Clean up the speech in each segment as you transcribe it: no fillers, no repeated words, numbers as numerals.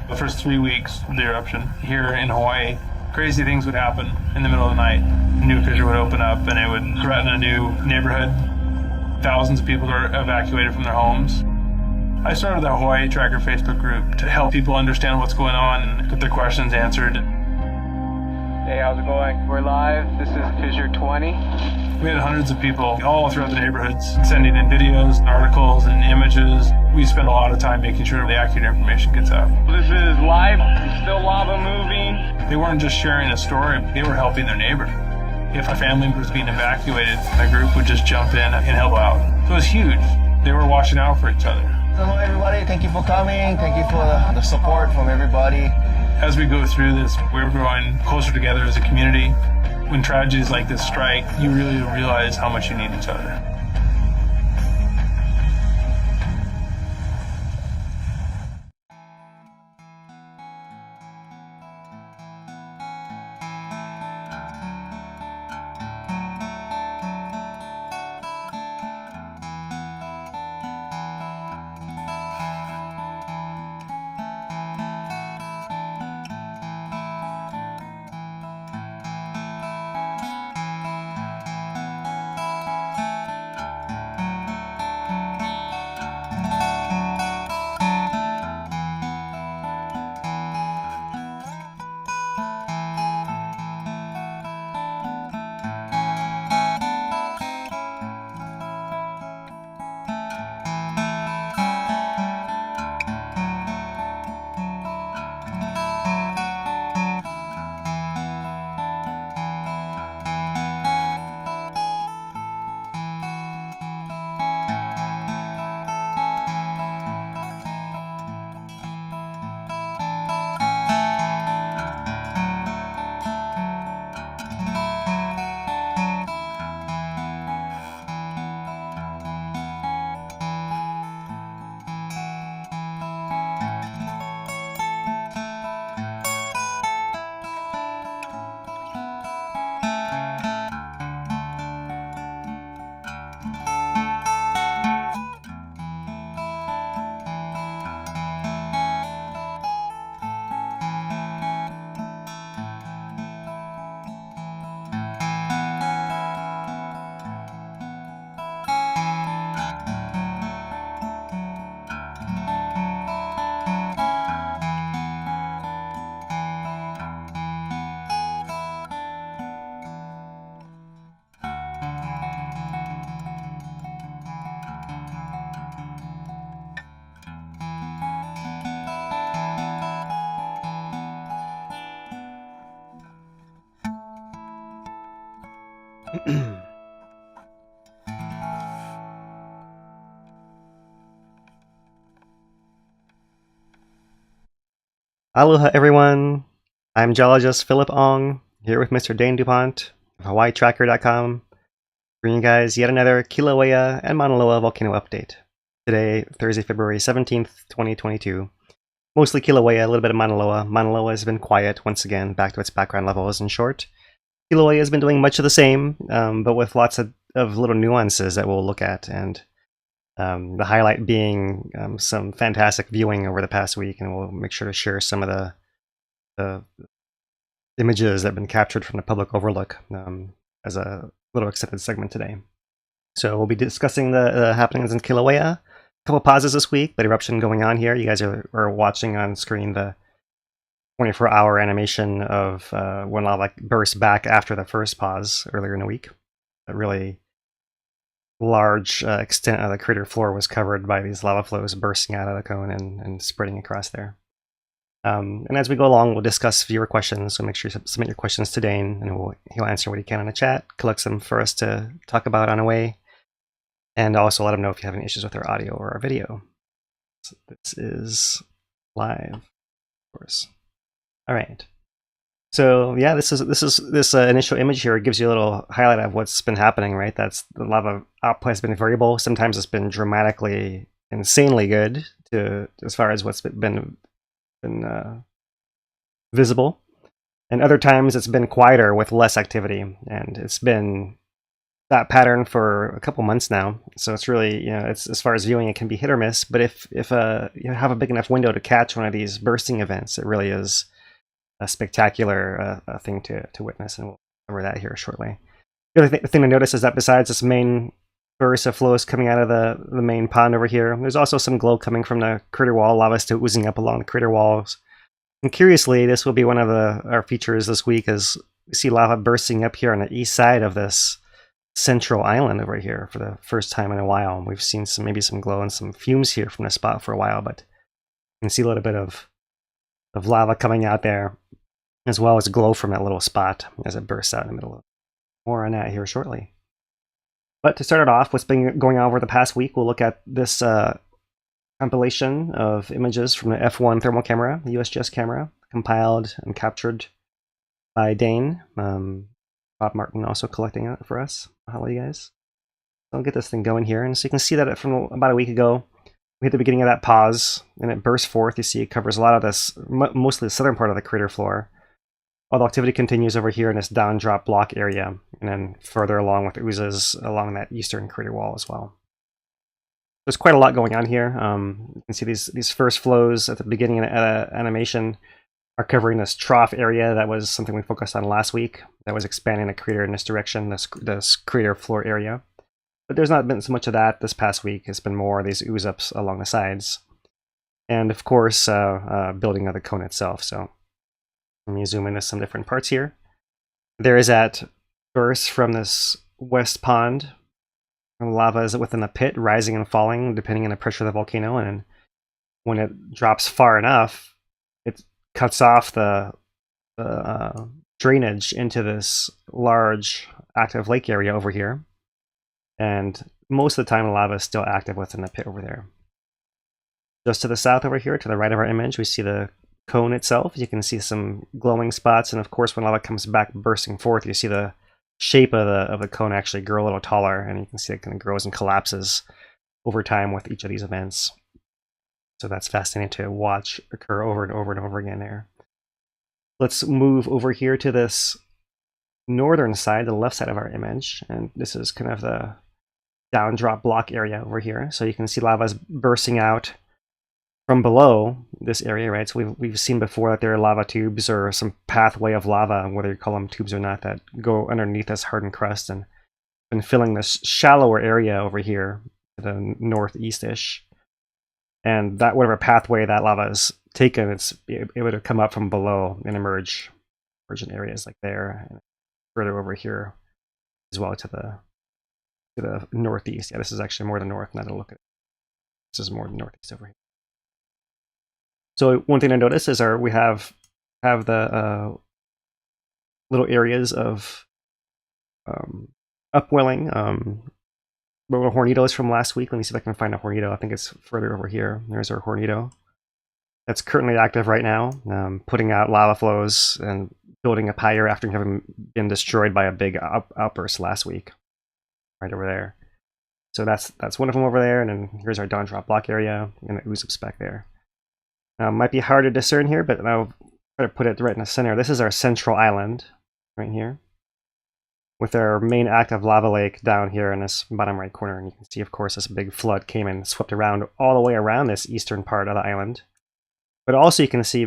The first 3 weeks of the eruption here in Hawaii, crazy things would happen in the middle of the night. A new fissure would open up and it would threaten a new neighborhood. Thousands of people are evacuated from their homes. I started the Hawaii Tracker Facebook group to help people understand what's going on and get their questions answered. Hey, how's it going? We're live. This is Fissure 20. We had hundreds of people all throughout the neighborhoods sending in videos, articles, and images. We spend a lot of time making sure the accurate information gets out. This is live. There's still lava moving. They weren't just sharing a story, they were helping their neighbor. If a family was being evacuated, a group would just jump in and help out. So it was huge. They were watching out for each other. Hello everybody, thank you for coming. Thank you for the support from everybody. As we go through this, we're growing closer together as a community. When tragedies like this strike, you really realize how much you need each other. Aloha everyone, I'm geologist Philip Ong, here with Mr. Dane DuPont of HawaiiTracker.com, bringing you guys yet another Kilauea and Maunaloa volcano update. Today, Thursday, February 17th, 2022. Mostly Kilauea, a little bit of Maunaloa. Maunaloa has been quiet once again, back to its background levels. In short, Kilauea has been doing much of the same, but with lots of little nuances that we'll look at, and the highlight being some fantastic viewing over the past week, and we'll make sure to share some of the images that have been captured from the public overlook as a little extended segment today. So we'll be discussing the happenings in Kilauea. A couple pauses this week, but eruption going on here. You guys are watching on screen the 24-hour animation of when lava burst back after the first pause earlier in the week. A really large extent of the crater floor was covered by these lava flows bursting out of the cone and spreading across there. And as we go along, we'll discuss viewer questions, so make sure you submit your questions to Dane, and he'll answer what he can in the chat, collects them for us to talk about on the way, and also let him know if you have any issues with our audio or our video. So this is live, of course. All right. So yeah, this initial image here gives you a little highlight of what's been happening, right? That's the lava output has been variable. Sometimes it's been dramatically, insanely good as far as what's been visible, and other times it's been quieter with less activity, and it's been that pattern for a couple months now. So it's really, it's, as far as viewing, it can be hit or miss. But if you have a big enough window to catch one of these bursting events, it really is a spectacular thing to witness, and we'll cover that here shortly. The other thing to notice is that besides this main burst of flows coming out of the main pond over here, there's also some glow coming from the crater wall. Lava still oozing up along the crater walls. And curiously, this will be one of our features this week, as we see lava bursting up here on the east side of this central island over here for the first time in a while. We've seen maybe some glow and some fumes here from the spot for a while, but you can see a little bit of lava coming out there, as well as glow from that little spot as it bursts out in the middle of it. More on that here shortly. But to start it off, what's been going on over the past week, we'll look at this compilation of images from the F1 thermal camera, the USGS camera, compiled and captured by Dane. Bob Martin also collecting it for us. Hello, you guys. So I'll get this thing going here. And so you can see that from about a week ago, we hit the beginning of that pause, and it bursts forth. You see it covers a lot of this, mostly the southern part of the crater floor. Although activity continues over here in this down drop block area, and then further along with oozes along that eastern crater wall as well. There's quite a lot going on here. You can see these first flows at the beginning of the animation are covering this trough area. That was something we focused on last week. That was expanding the crater in this direction, this crater floor area. But there's not been so much of that this past week. It's been more of these ooze-ups along the sides. And of course, building of the cone itself. So let me zoom into some different parts here. There is that burst from this west pond. And lava is within the pit, rising and falling depending on the pressure of the volcano. And when it drops far enough, it cuts off the drainage into this large active lake area over here. And most of the time, the lava is still active within the pit over there. Just to the south over here, to the right of our image, we see the cone itself. You can see some glowing spots, and of course, when lava comes back bursting forth, you see the shape of the cone actually grow a little taller, and you can see it kind of grows and collapses over time with each of these events. So that's fascinating to watch occur over and over and over again there. Let's move over here to this northern side, the left side of our image, and this is kind of the down drop block area over here. So you can see lava is bursting out from below this area, right? So we've seen before that there are lava tubes or some pathway of lava, whether you call them tubes or not, that go underneath this hardened crust and been filling this shallower area over here to the northeast-ish. And that whatever pathway that lava is taken, it would have come up from below and emerge in areas like there, and further over here as well to the northeast. Yeah, this is actually more the north. Now to look at it. This is more the northeast over here. So one thing to notice is we have the little areas of upwelling. Little hornitos from last week. Let me see if I can find a hornito. I think it's further over here. There's our hornito. That's currently active right now, putting out lava flows and building up higher after having been destroyed by a big outburst last week. Right over there. So that's one of them over there, and then here's our down drop block area and the ooze-ups back there. Might be hard to discern here, but I'll try to put it right in the center. This is our central island right here, with our main active lava lake down here in this bottom right corner. And you can see, of course, this big flood came and swept around all the way around this eastern part of the island. But also you can see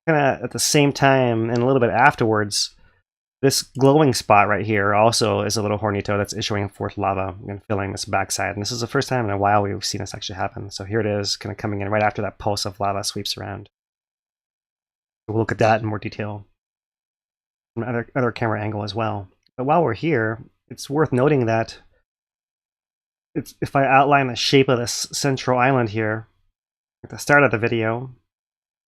kind of at the same time and a little bit afterwards, this glowing spot right here also is a little hornito that's issuing forth lava and filling this backside. And this is the first time in a while we've seen this actually happen. So here it is, kind of coming in right after that pulse of lava sweeps around. We'll look at that in more detail from other camera angle as well. But while we're here, it's worth noting that if I outline the shape of this central island here at the start of the video,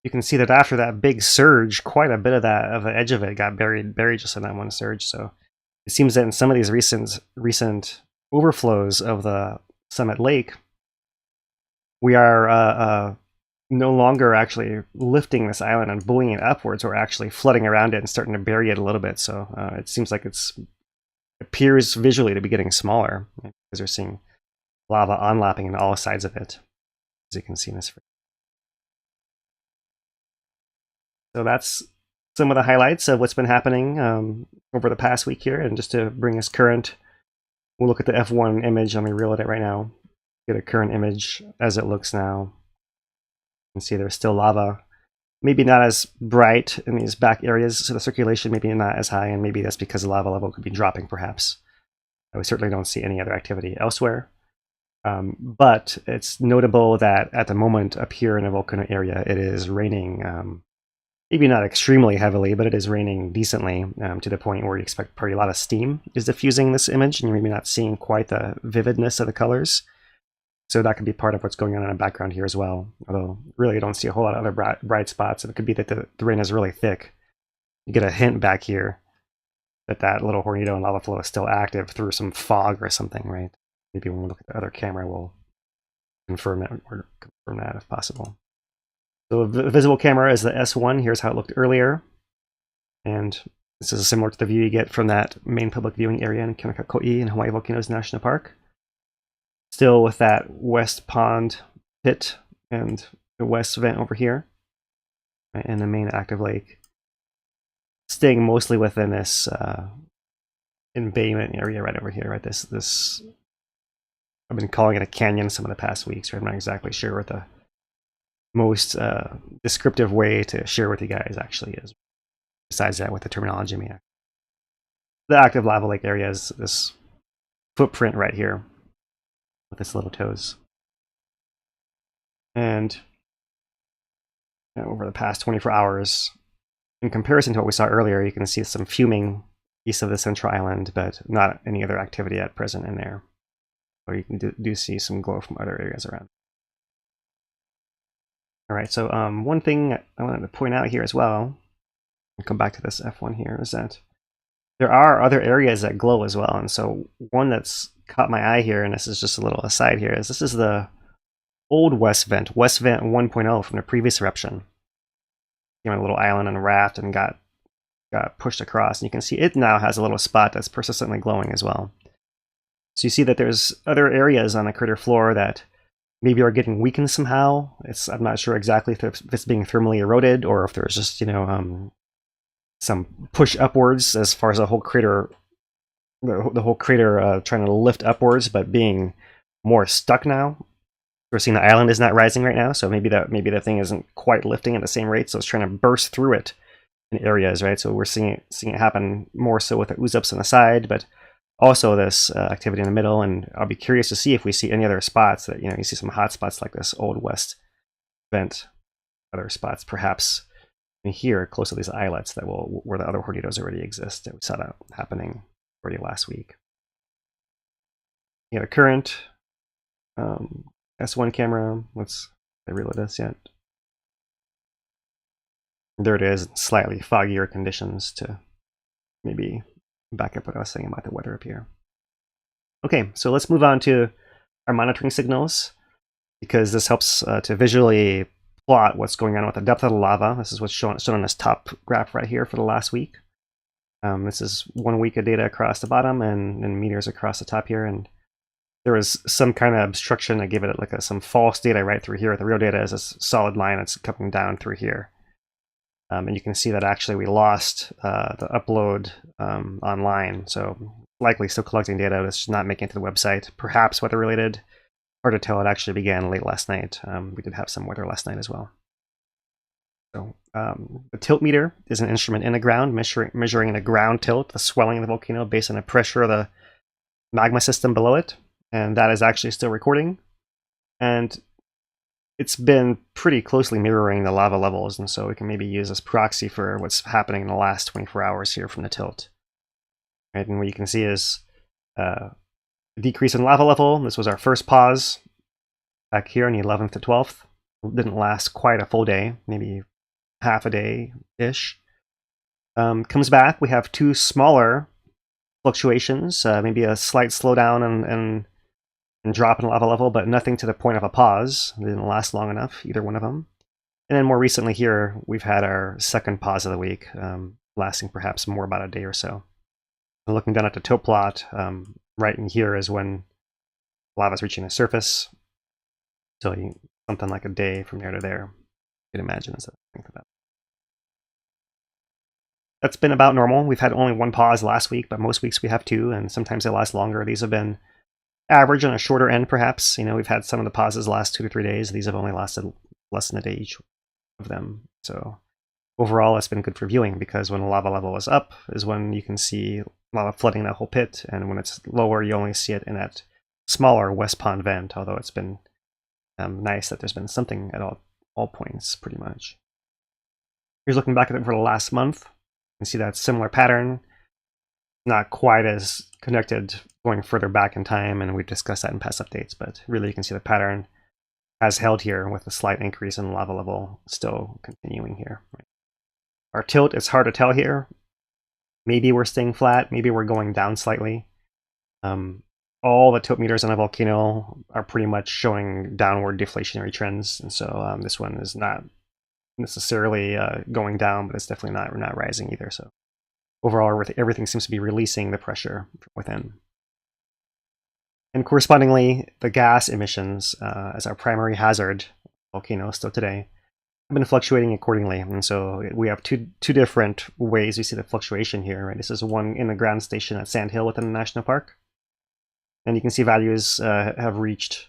you can see that after that big surge, quite a bit of the edge of it got buried just in that one surge. So it seems that in some of these recent overflows of the Summit Lake, we are no longer actually lifting this island and buoying it upwards. We're actually flooding around it and starting to bury it a little bit. So it seems like it appears visually to be getting smaller, right? Because we're seeing lava onlapping on all sides of it, as you can see in this. So that's some of the highlights of what's been happening over the past week here. And just to bring us current, We'll look at the F1 image. Let me reload it right now. Get a current image as it looks now. You can see there's still lava. Maybe not as bright in these back areas, so the circulation maybe not as high, and maybe that's because the lava level could be dropping, perhaps. We certainly don't see any other activity elsewhere. But it's notable that at the moment up here in the volcano area, it is raining, maybe not extremely heavily, but it is raining decently, to the point where you expect probably a lot of steam is diffusing this image, and you're maybe not seeing quite the vividness of the colors. So that could be part of what's going on in the background here as well. Although really you don't see a whole lot of other bright spots. It could be that the rain is really thick. You get a hint back here that that little tornado and lava flow is still active through some fog or something, right? Maybe when we look at the other camera, we'll confirm that if possible. So the visible camera is the S1. Here's how it looked earlier. And this is similar to the view you get from that main public viewing area in Kīlauea in Hawaiʻi Volcanoes National Park. Still with that west pond pit and the west vent over here, right, and the main active lake. Staying mostly within this embayment area right over here, right? This I've been calling it a canyon some of the past weeks, right? I'm not exactly sure what the most descriptive way to share with you guys actually is. Besides that, with the terminology, the active lava lake area is this footprint right here with its little toes. And over the past 24 hours, in comparison to what we saw earlier, you can see some fuming east of the central island, but not any other activity at present in there. Or you can do see some glow from other areas around. All right, so one thing I wanted to point out here as well, and come back to this F1 here, is that there are other areas that glow as well. And so one that's caught my eye here, and this is just a little aside here, is this is the old West Vent 1.0 from the previous eruption. Came on a little island and raft and got pushed across. And you can see it now has a little spot that's persistently glowing as well. So you see that there's other areas on the crater floor that maybe are getting weakened somehow. I'm not sure exactly if it's being thermally eroded or if there's just, some push upwards as far as the whole crater trying to lift upwards, but being more stuck now. We're seeing the island is not rising right now, so maybe the thing isn't quite lifting at the same rate, so it's trying to burst through it in areas, right? So we're seeing it happen more so with the ooze-ups on the side, but also this activity in the middle. And I'll be curious to see if we see any other spots that, you see some hot spots like this old West Vent, other spots perhaps in here close to these islets where the other tornadoes already exist that we saw that happening already last week. The current S1 camera, let's reload this yet. There it is, slightly foggier conditions to maybe back up what I was saying about the weather up here. Okay, so let's move on to our monitoring signals, because this helps to visually plot what's going on with the depth of the lava. This is what's shown on this top graph right here for the last week. This is 1 week of data across the bottom and meters across the top here. And there was some kind of obstruction that gave it like some false data right through here. The real data is a solid line that's coming down through here. And you can see that actually we lost the upload online. So likely still collecting data that's just not making it to the website. Perhaps weather related. Hard to tell. It actually began late last night. We did have some weather last night as well. So the tilt meter is an instrument in the ground measuring the ground tilt, the swelling of the volcano based on the pressure of the magma system below it. And that is actually still recording. And it's been pretty closely mirroring the lava levels. And so we can maybe use this proxy for what's happening in the last 24 hours here from the tilt. Right? And what you can see is a decrease in lava level. This was our first pause back here on the 11th to 12th. It didn't last quite a full day, maybe half a day-ish. Comes back, we have two smaller fluctuations, maybe a slight slowdown and drop in lava level, but nothing to the point of a pause. It didn't last long enough, either one of them. And then more recently here, we've had our second pause of the week, lasting perhaps more about a day or so. And looking down at the tilt plot, right in here is when lava is reaching the surface. So something like a day from there to there, you can imagine is the length of that. that's been about normal. We've had only one pause last week, but most weeks we have two, and sometimes they last longer. These have been average on a shorter end, perhaps. We've had some of the pauses last 2 to 3 days. These have only lasted less than a day each of them. So overall, it's been good for viewing, because when the lava level is up is when you can see lava flooding that whole pit, and when it's lower, you only see it in that smaller west pond vent, although it's been nice that there's been something at all points, pretty much. Here's looking back at it for the last month. You can see that similar pattern, not quite as connected going further back in time, and we've discussed that in past updates, but really you can see the pattern has held here with a slight increase in lava level still continuing here. Our tilt is hard to tell here. Maybe we're staying flat, maybe we're going down slightly. All the tilt meters on a volcano are pretty much showing downward deflationary trends, and so this one is not necessarily going down, but it's definitely not rising either. So overall, everything seems to be releasing the pressure from within. And correspondingly, the gas emissions as our primary hazard volcano still today have been fluctuating accordingly. And so we have two different ways we see the fluctuation here. Right, this is one in the ground station at Sand Hill within the national park, and you can see values have reached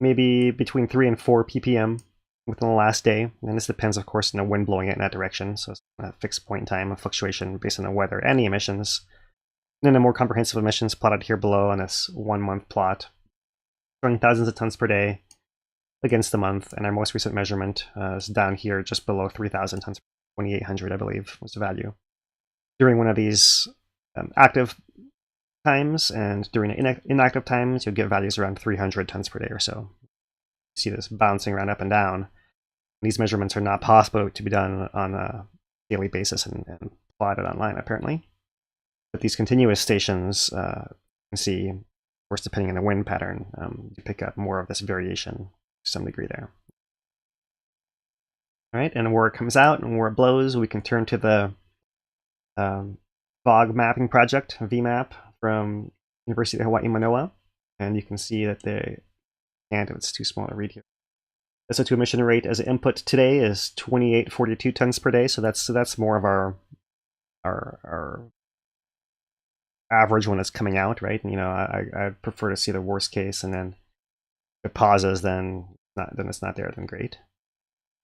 maybe between 3 and 4 ppm within the last day, and this depends, of course, on the wind blowing it in that direction. So it's a fixed point in time of fluctuation based on the weather and the emissions. And then the more comprehensive emissions plotted here below on this 1 month plot, showing thousands of tons per day against the month. And our most recent measurement is down here just below 3,000 tons, 2,800, I believe, was the value. During one of these active times, and during inactive times, you'll get values around 300 tons per day or so. You see this bouncing around up and down. These measurements are not possible to be done on a daily basis and plotted online, apparently. But these continuous stations, you can see, of course, depending on the wind pattern, you pick up more of this variation to some degree there. All right, and where it comes out and where it blows, we can turn to the fog mapping project, VMAP, from University of Hawaii Manoa, and you can see that and it's too small to read here. SO2 emission rate as an input today is 2842 tons per day, so that's more of our average when it's coming out, right? And, I prefer to see the worst case, and then if it pauses, then it's not there, then great.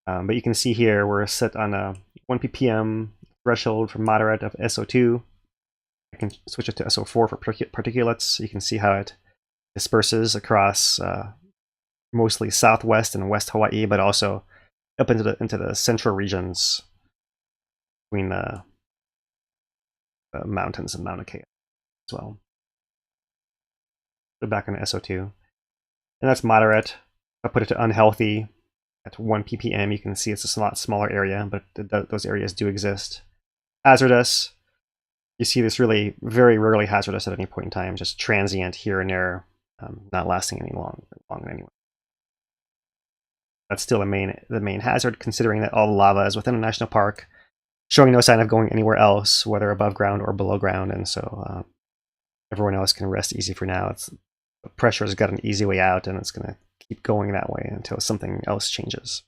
But you can see here we're set on a 1 ppm threshold for moderate of SO2. I can switch it to SO4 for particulates. You can see how it disperses across mostly southwest and west Hawaii, but also up into the central regions between the mountains and Mauna Kea as well. So back on SO2, and that's moderate. If I put it to unhealthy at 1 ppm, you can see it's a lot smaller area, but those areas do exist. Hazardous, you see this really very rarely hazardous at any point in time, just transient here and there, not lasting any long anyway. That's still the main hazard, considering that all the lava is within a national park, showing no sign of going anywhere else, whether above ground or below ground, and so everyone else can rest easy for now. The pressure has got an easy way out, and it's going to keep going that way until something else changes.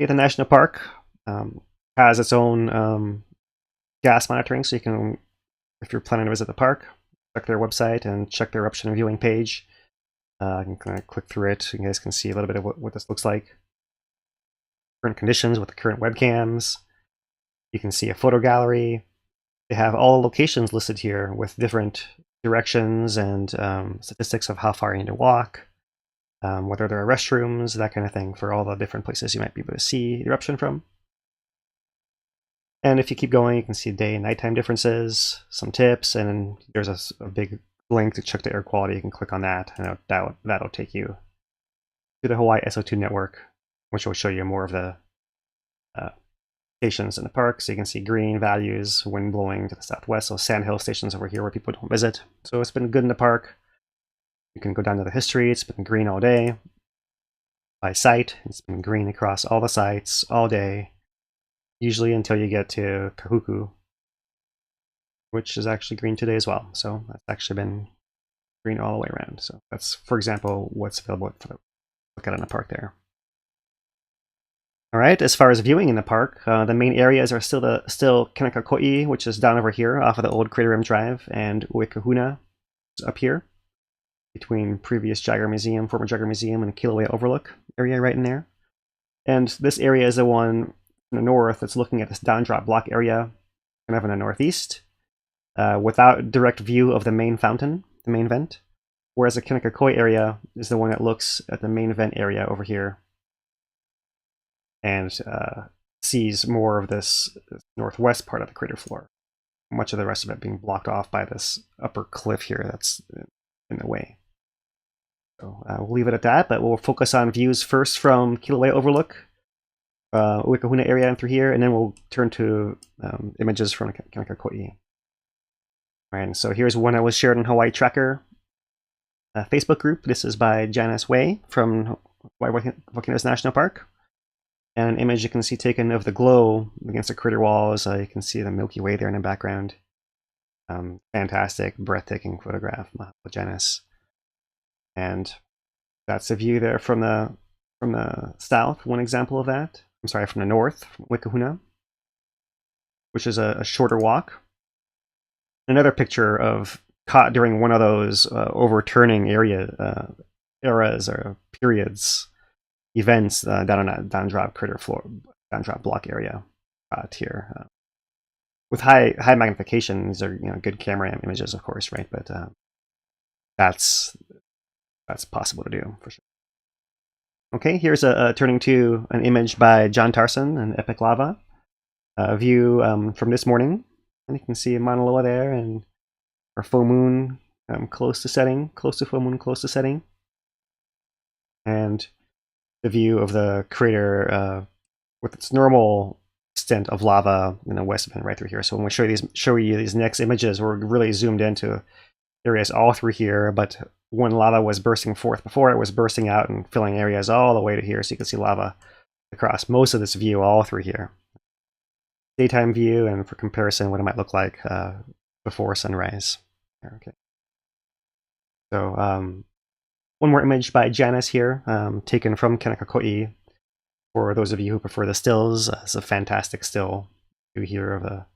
Okay, the national park has its own gas monitoring, so you can, if you're planning to visit the park, check their website and check their eruption viewing page. You can kind of click through it. You guys can see a little bit of what this looks like. Current conditions with the current webcams. You can see a photo gallery. They have all the locations listed here with different directions and statistics of how far you need to walk, whether there are restrooms, that kind of thing, for all the different places you might be able to see the eruption from. And if you keep going, you can see day and nighttime differences, some tips, and there's a big link to check the air quality. You can click on that, and that'll take you to the Hawaii SO2 network, which will show you more of the stations in the park. So you can see green values, wind blowing to the southwest. So Sand Hill stations over here where people don't visit. So it's been good in the park. You can go down to the history. It's been green all day. By site, it's been green across all the sites all day, usually until you get to Kahuku, which is actually green today as well. So that's actually been green all the way around. So that's, for example, what's available for the look at in the park there. All right, as far as viewing in the park, the main areas are still Kinakakoi, which is down over here off of the old Crater Rim Drive, and Uekahuna up here between previous Jagger Museum, former Jagger Museum, and Kilauea Overlook area right in there. And this area is the one in the north that's looking at this down drop block area, kind of in the northeast, without direct view of the main fountain, the main vent. Whereas the Kinakakoi area is the one that looks at the main vent area over here and sees more of this northwest part of the crater floor. Much of the rest of it being blocked off by this upper cliff here that's in the way. So we'll leave it at that, but we'll focus on views first from Kilauea Overlook, Uekahuna area and through here, and then we'll turn to images from Kinakakoi. And so here's one that was shared in Hawaii Tracker Facebook group. This is by Janice Way from Hawaiʻi Volcanoes National Park. And an image you can see taken of the glow against the crater walls. You can see the Milky Way there in the background. Fantastic, breathtaking photograph, Janice. And that's a view there from the south. One example of that. I'm sorry, from the north, from Uekahuna, which is a shorter walk. Another picture of caught during one of those overturning eras or periods, events down on that down drop crater floor, down drop block area here. With high magnification, these are good camera images, of course, right? But that's possible to do for sure. Okay, here's turning to an image by John Tarson and Epic Lava. A view from this morning, and you can see Maunaloa there, and our full moon close to setting, close to full moon, close to setting, and the view of the crater with its normal extent of lava in the west vent right through here. So when we show you these next images, we're really zoomed into areas all through here, but when lava was bursting forth before, it was bursting out and filling areas all the way to here, so you can see lava across most of this view all through here. Daytime view, and for comparison, what it might look like before sunrise. Okay. So one more image by Janice here, taken from Kinakakoi. For those of you who prefer the stills, it's a fantastic still view here of a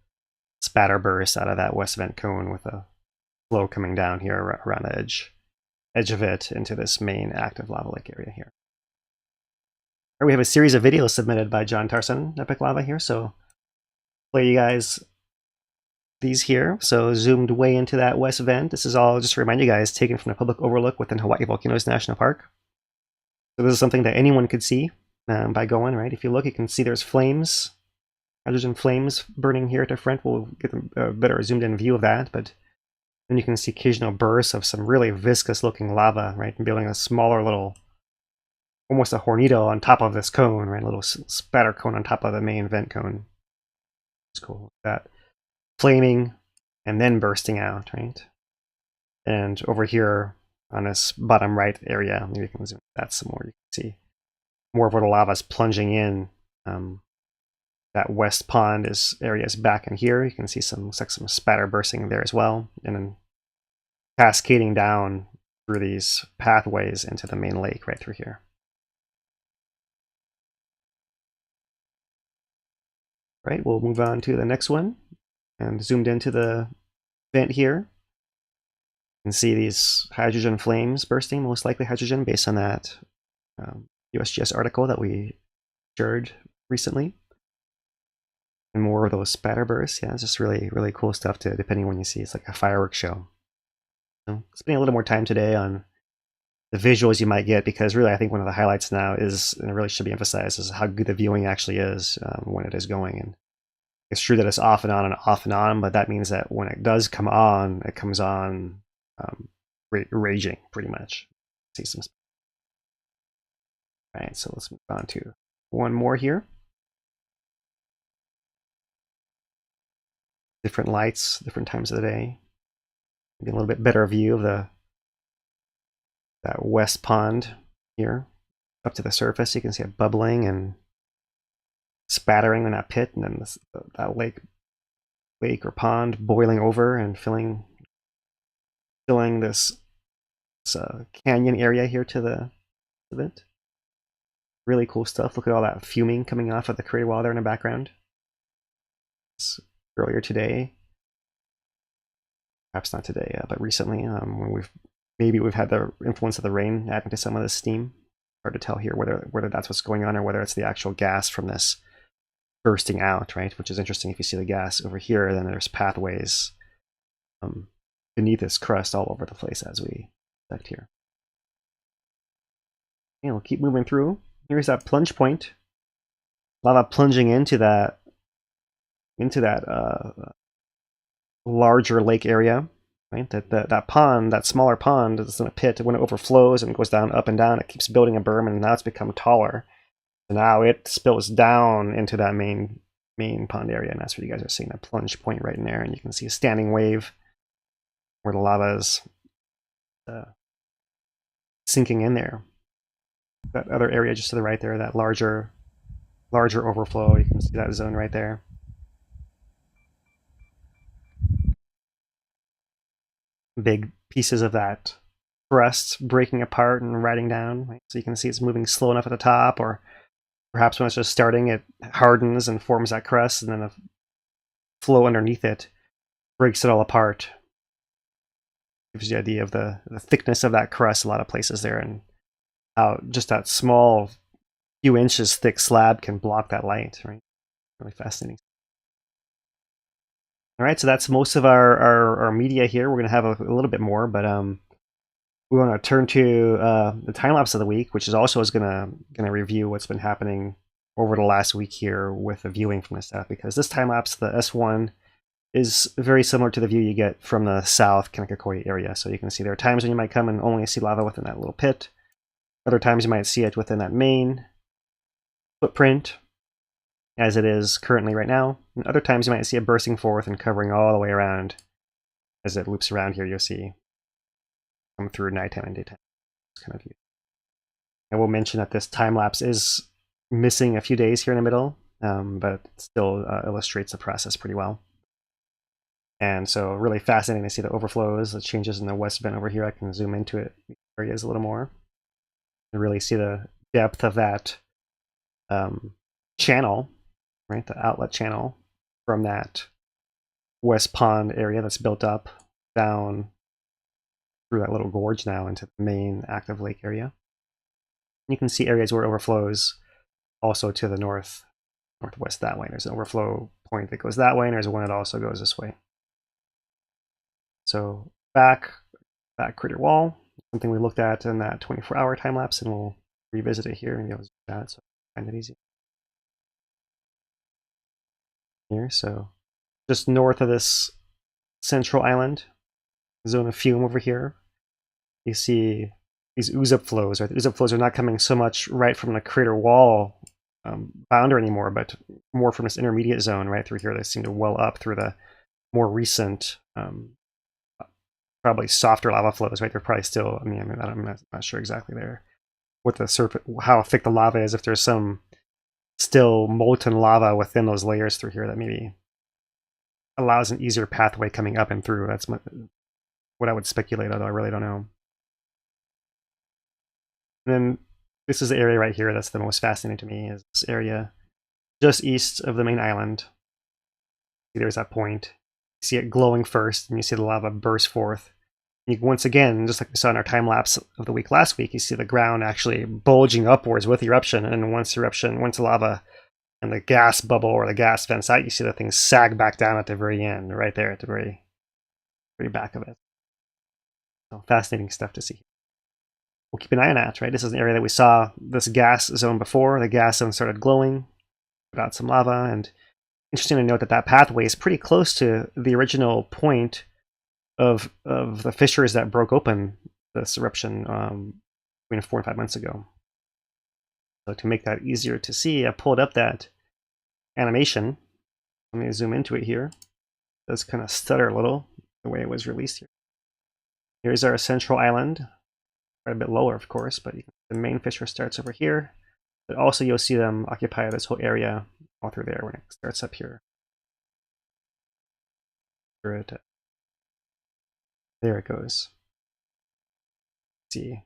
spatter burst out of that west vent cone with a flow coming down here around the edge of it into this main active lava lake area here. We have a series of videos submitted by John Tarson, Epic Lava here, so play you guys these here. So zoomed way into that west vent. This is all, just to remind you guys, taken from the public overlook within Hawaiʻi Volcanoes National Park. So this is something that anyone could see by going, right? If you look, you can see there's flames, hydrogen flames burning here at the front. We'll get a better zoomed in view of that, but then you can see occasional bursts of some really viscous looking lava, right? And building a smaller little, almost a hornado on top of this cone, right? A little spatter cone on top of the main vent cone. It's cool. That flaming and then bursting out, right? And over here on this bottom right area, maybe you can zoom that some more. You can see more of where the lava is plunging in. That west pond area is back in here. You can see some spatter bursting there as well, and then cascading down through these pathways into the main lake right through here. Right, we'll move on to the next one, and zoomed into the vent here. You can see these hydrogen flames bursting, most likely hydrogen, based on that USGS article that we shared recently. And more of those spatter bursts. Yeah, it's just really, really cool stuff to, depending on when you see. It's like a fireworks show. So spending a little more time today on the visuals you might get, because really I think one of the highlights now is, and it really should be emphasized, is how good the viewing actually is when it is going. And it's true that it's off and on, but that means that when it does come on, it comes on raging pretty much. See some. All right, so let's move on to one more here. Different lights, different times of the day. Get a little bit better view of that west pond here. Up to the surface, you can see it bubbling and spattering in that pit, and then that lake or pond boiling over and filling this canyon area here to the it. Really cool stuff. Look at all that fuming coming off of the crater wall there in the background. Earlier today, perhaps not today, but recently, when we've had the influence of the rain adding to some of this steam. Hard to tell here whether that's what's going on or whether it's the actual gas from this bursting out, right? Which is interesting. If you see the gas over here, then there's pathways beneath this crust all over the place as we expect here. And we'll keep moving through. Here's that plunge point. Lava plunging into that larger lake area, right? That pond, that smaller pond, is in a pit. When it overflows and goes down, up and down, it keeps building a berm, and now it's become taller. So now it spills down into that main pond area, and that's what you guys are seeing, that plunge point right in there. And you can see a standing wave where the lava is sinking in there. That other area just to the right there, that larger overflow, you can see that zone right there. Big pieces of that crust breaking apart and riding down, right? So you can see it's moving slow enough at the top, or perhaps when it's just starting, it hardens and forms that crust, and then the flow underneath it breaks it all apart. Gives you the idea of the thickness of that crust a lot of places there, and how just that small few inches thick slab can block that light, right? Really fascinating. All right, so that's most of our media here. We're going to have a little bit more, but we want to turn to the time-lapse of the week, which is also going to review what's been happening over the last week here with the viewing from the south, because this time-lapse, the S1, is very similar to the view you get from the south Kanakakoi area. So you can see there are times when you might come and only see lava within that little pit. Other times you might see it within that main footprint, as it is currently right now. And other times you might see it bursting forth and covering all the way around. As it loops around here, you'll see come through nighttime and daytime. Kind of view. I will mention that this time-lapse is missing a few days here in the middle, but it still illustrates the process pretty well. And so really fascinating to see the overflows, the changes in the west vent over here. I can zoom into it, areas a little more, and really see the depth of that channel, right? The outlet channel from that west pond area that's built up down through that little gorge now into the main active lake area. You can see areas where it overflows also to the northwest that way. There's an overflow point that goes that way, and there's one that also goes this way. So back crater wall, something we looked at in that 24-hour time lapse, and we'll revisit it here and be able to do that, so I find it easy. Here, so just north of this central island, zone of fume over here, you see these ooze-up flows. Right? The ooze-up flows are not coming so much right from the crater wall boundary anymore, but more from this intermediate zone right through here. They seem to well up through the more recent, probably softer lava flows. Right, they're probably still. I'm not sure exactly there what the surface, how thick the lava is. If there's some still molten lava within those layers through here that maybe allows an easier pathway coming up and through. That's what I would speculate, although I really don't know. And then this is the area right here that's the most fascinating to me, is this area just east of the main island. See, there's that point. You see it glowing first, and you see the lava burst forth. And you, once again, just like we saw in our time lapse of the week last week, you see the ground actually bulging upwards with eruption. And once the lava and the gas bubble or the gas vents out, you see the thing sag back down at the very end, right there at the very back of it. So fascinating stuff to see. We'll keep an eye on that, right? This is an area that we saw this gas zone before. The gas zone started glowing, put out some lava, and interesting to note that that pathway is pretty close to the original point of the fissures that broke open this eruption between 4 and 5 months ago. So to make that easier to see, I pulled up that animation. Let me zoom into it here. It does kind of stutter a little the way it was released here. Here's our central island. Quite a bit lower, of course, but the main fissure starts over here. But also you'll see them occupy this whole area all through there when it starts up here. There it goes. Let's see.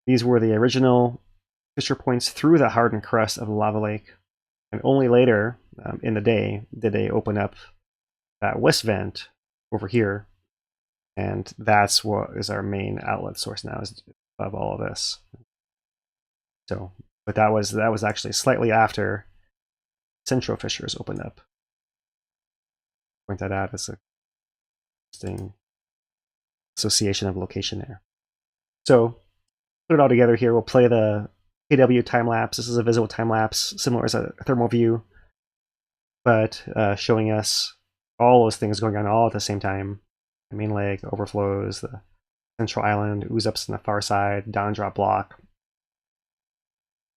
These were the original fissure points through the hardened crust of the lava lake. And only later in the day did they open up that west vent over here. And that's what is our main outlet source now, is above all of this. So, but that was actually slightly after central fissures opened up. Point that out as a interesting association of location there. So, put it all together here. We'll play the KW time-lapse. This is a visible time-lapse, similar as a thermal view, but showing us all those things going on all at the same time. The main lake, overflows, the central island, ooze-ups on the far side, downdrop block,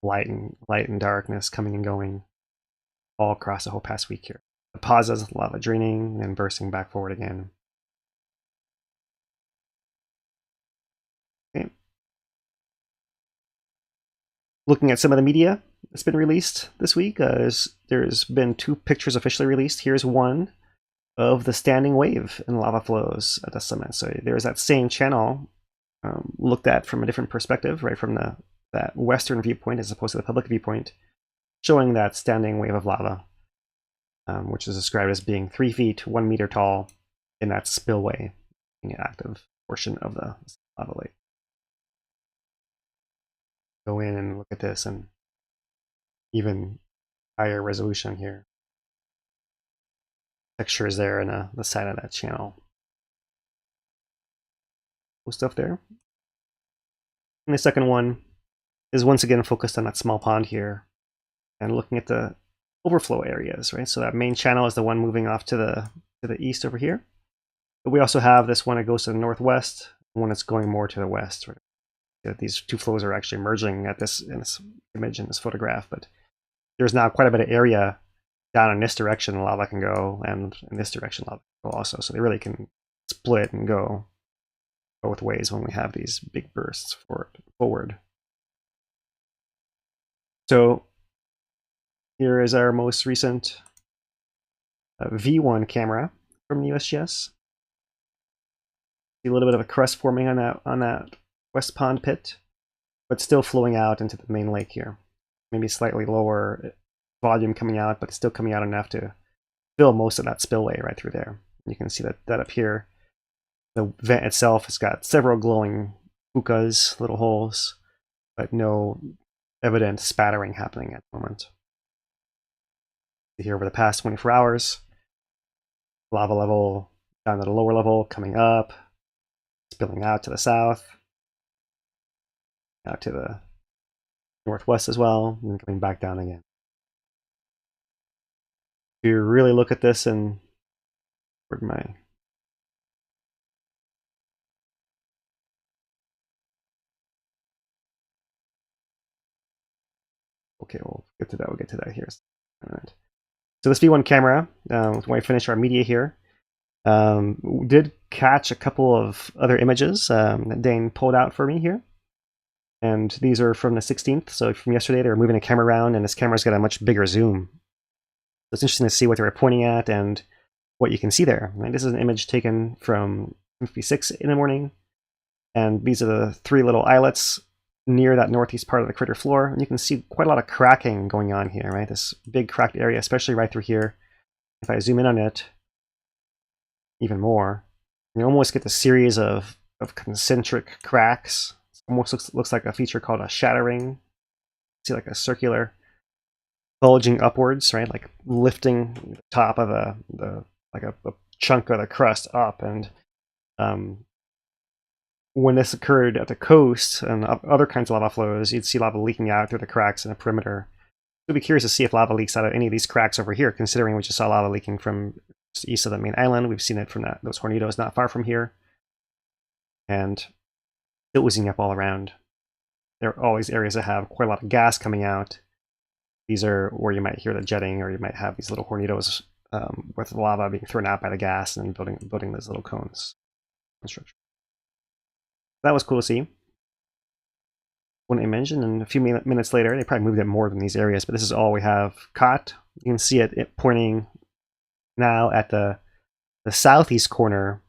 light and darkness coming and going all across the whole past week here. The pauses, lava draining, and bursting back forward again. Okay. Looking at some of the media that's been released this week, there's been 2 pictures officially released. Here's one of the standing wave and lava flows at the summit. So there's that same channel looked at from a different perspective, right from that western viewpoint as opposed to the public viewpoint, showing that standing wave of lava, which is described as being 3 feet, 1 meter tall in that spillway, in the active portion of the lava lake. Go in and look at this, and even higher resolution here. Textures there in the side of that channel. Cool stuff there. And the second one is once again focused on that small pond here and looking at the overflow areas, right? So that main channel is the one moving off to the east over here. But we also have this one that goes to the northwest, one that's going more to the west. Right? These 2 flows are actually merging in this image, in this photograph, but there's now quite a bit of area down in this direction lava can go, and in this direction lava can go also. So they really can split and go both ways when we have these big bursts forward. So here is our most recent V1 camera from the USGS. See a little bit of a crust forming on that west pond pit, but still flowing out into the main lake here. Maybe slightly lower volume coming out, but it's still coming out enough to fill most of that spillway right through there. You can see that up here. The vent itself has got several glowing hookahs, little holes, but no evident spattering happening at the moment. Here over the past 24 hours, lava level down at a lower level, coming up, spilling out to the south, out to the northwest as well, and coming back down again. If you really look at this, and where'd my okay, we'll get to that. We'll get to that here. So this V1 camera, when we finish our media here, we did catch a couple of other images that Dane pulled out for me here. And these are from the 16th. So from yesterday, they were moving the camera around, and this camera's got a much bigger zoom. So it's interesting to see what they were pointing at and what you can see there. Right? This is an image taken from MP6 in the morning. And these are the 3 little islets near that northeast part of the crater floor. And you can see quite a lot of cracking going on here, right? This big cracked area, especially right through here. If I zoom in on it even more, you almost get the series of concentric cracks. It almost looks like a feature called a shattering. See like a circular bulging upwards, right? Like lifting the top of the like a chunk of the crust up. And when this occurred at the coast and other kinds of lava flows, you'd see lava leaking out through the cracks in the perimeter. We'd be curious to see if lava leaks out of any of these cracks over here, considering we just saw lava leaking from just east of the main island. We've seen it from those hornitos not far from here. And still oozing up all around. There are always areas that have quite a lot of gas coming out. These are where you might hear the jetting, or you might have these little hornitos with the lava being thrown out by the gas and building those little cones. That was cool to see. One image, and then a few minutes later, they probably moved it more than these areas, but this is all we have caught. You can see it pointing now at the southeast corner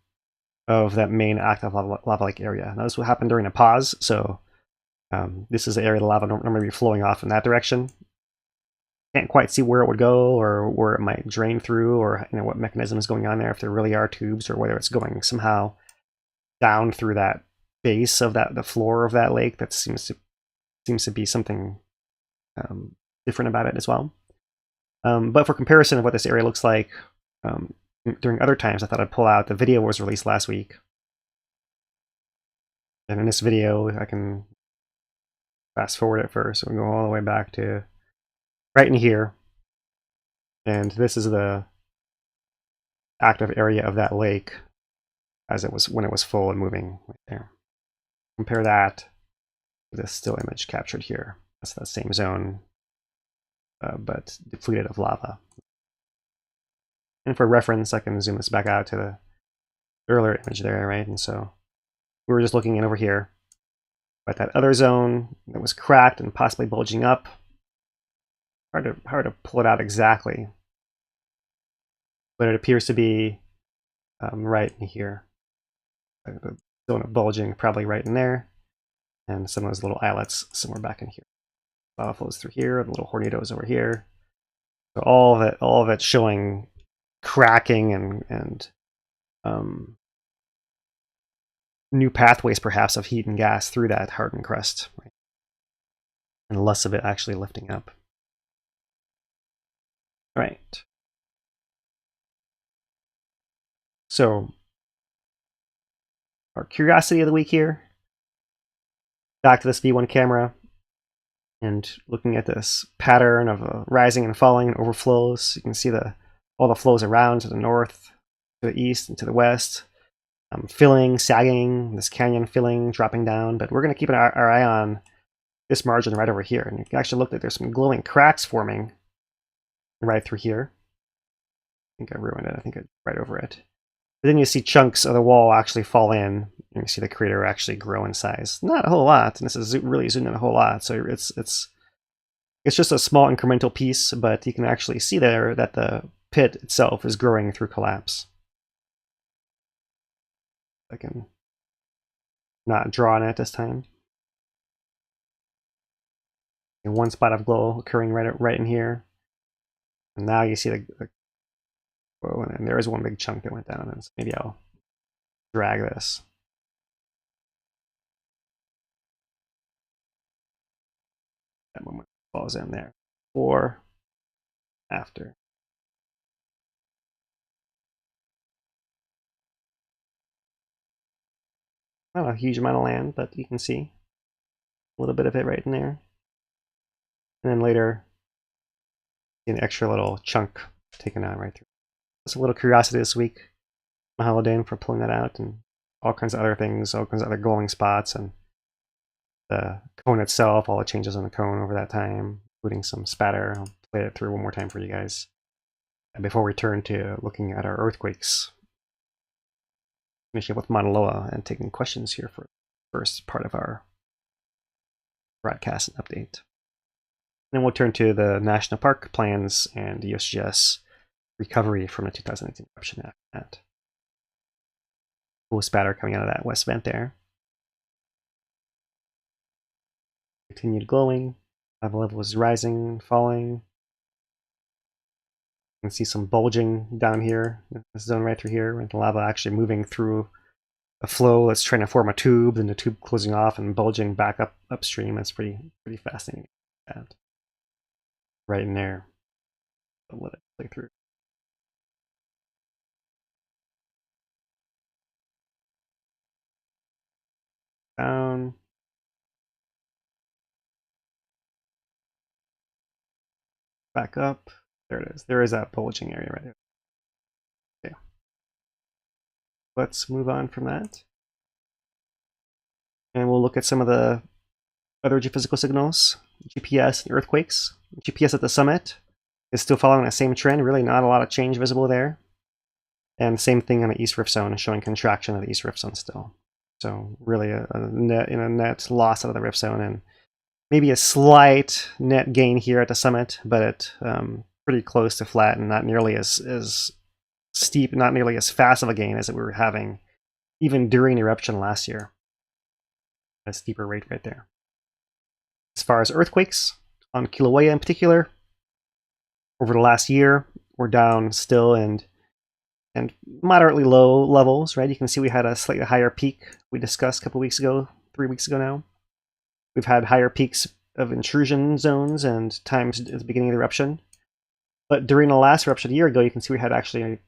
of that main active lava lake area. Now this will happen during a pause, so This is the area the lava normally be flowing off in that direction. Can't quite see where it would go or where it might drain through, or what mechanism is going on there, if there really are tubes, or whether it's going somehow down through that base of the floor of that lake. That seems to be something different about it as well. But for comparison of what this area looks like during other times, I thought I'd pull out the video was released last week. And in this video, I can fast forward it first. So we go all the way back to right in here. And this is the active area of that lake as it was when it was full and moving right there. Compare that to this still image captured here. That's that same zone, but depleted of lava. And for reference, I can zoom this back out to the earlier image there, right? And so we were just looking in over here, but that other zone that was cracked and possibly bulging up, hard to pull it out exactly, but it appears to be right in here. The zone of bulging probably right in there, and some of those little islets somewhere back in here. Lava flows through here, the little hornitos over here. So all of it showing cracking and new pathways perhaps of heat and gas through that hardened crust, right? And less of it actually lifting up. All right. So our curiosity of the week here. Back to this V1 camera and looking at this pattern of rising and falling and overflows. You can see all the flows around to the north, to the east, and to the west. Filling, sagging, this canyon filling, dropping down. But we're going to keep our eye on this margin right over here. And you can actually look that there's some glowing cracks forming right through here. I think I ruined it. I think I right over it. But then you see chunks of the wall actually fall in. And you see the crater actually grow in size. Not a whole lot, and this is really zoomed in a whole lot. So it's just a small incremental piece, but you can actually see there that the pit itself is growing through collapse. I can not draw on it this time. And one spot of glow occurring right in here. And now you see whoa, and there is one big chunk that went down, and so maybe I'll drag this. That one falls in there. Or after. Not a huge amount of land, but you can see a little bit of it right in there. And then later, an extra little chunk taken out right through. That's a little curiosity this week. Mahalo Dane for pulling that out, and all kinds of other things, all kinds of other glowing spots, and the cone itself, all the changes on the cone over that time, including some spatter. I'll play it through one more time for you guys. And before we turn to looking at our earthquakes, finishing up with Maunaloa and taking questions here for the first part of our broadcast and update. Then we'll turn to the national park plans and the USGS recovery from the 2018 eruption after that. Cool spatter coming out of that west vent there. Continued glowing. Lava level was rising, falling. You can see some bulging down here, this zone right through here, and the lava actually moving through a flow that's trying to form a tube, and the tube closing off and bulging back upstream. That's pretty fascinating. That. Right in there. I'll let it play through. Down. Back up. There it is. There is that bulging area right there. Okay. Let's move on from that. And we'll look at some of the other geophysical signals, GPS and earthquakes. GPS at the summit is still following that same trend. Really not a lot of change visible there. And same thing on the East Rift Zone, showing contraction of the East Rift Zone still. So really a net loss out of the Rift Zone, and maybe a slight net gain here at the summit, but pretty close to flat and not nearly as steep, not nearly as fast of a gain as we were having even during the eruption last year. A steeper rate right there. As far as earthquakes, on Kilauea in particular, over the last year, we're down still and moderately low levels, right? You can see we had a slightly higher peak we discussed a couple weeks ago, 3 weeks ago now. We've had higher peaks of intrusion zones and times at the beginning of the eruption. But during the last eruption a year ago, you can see we had actually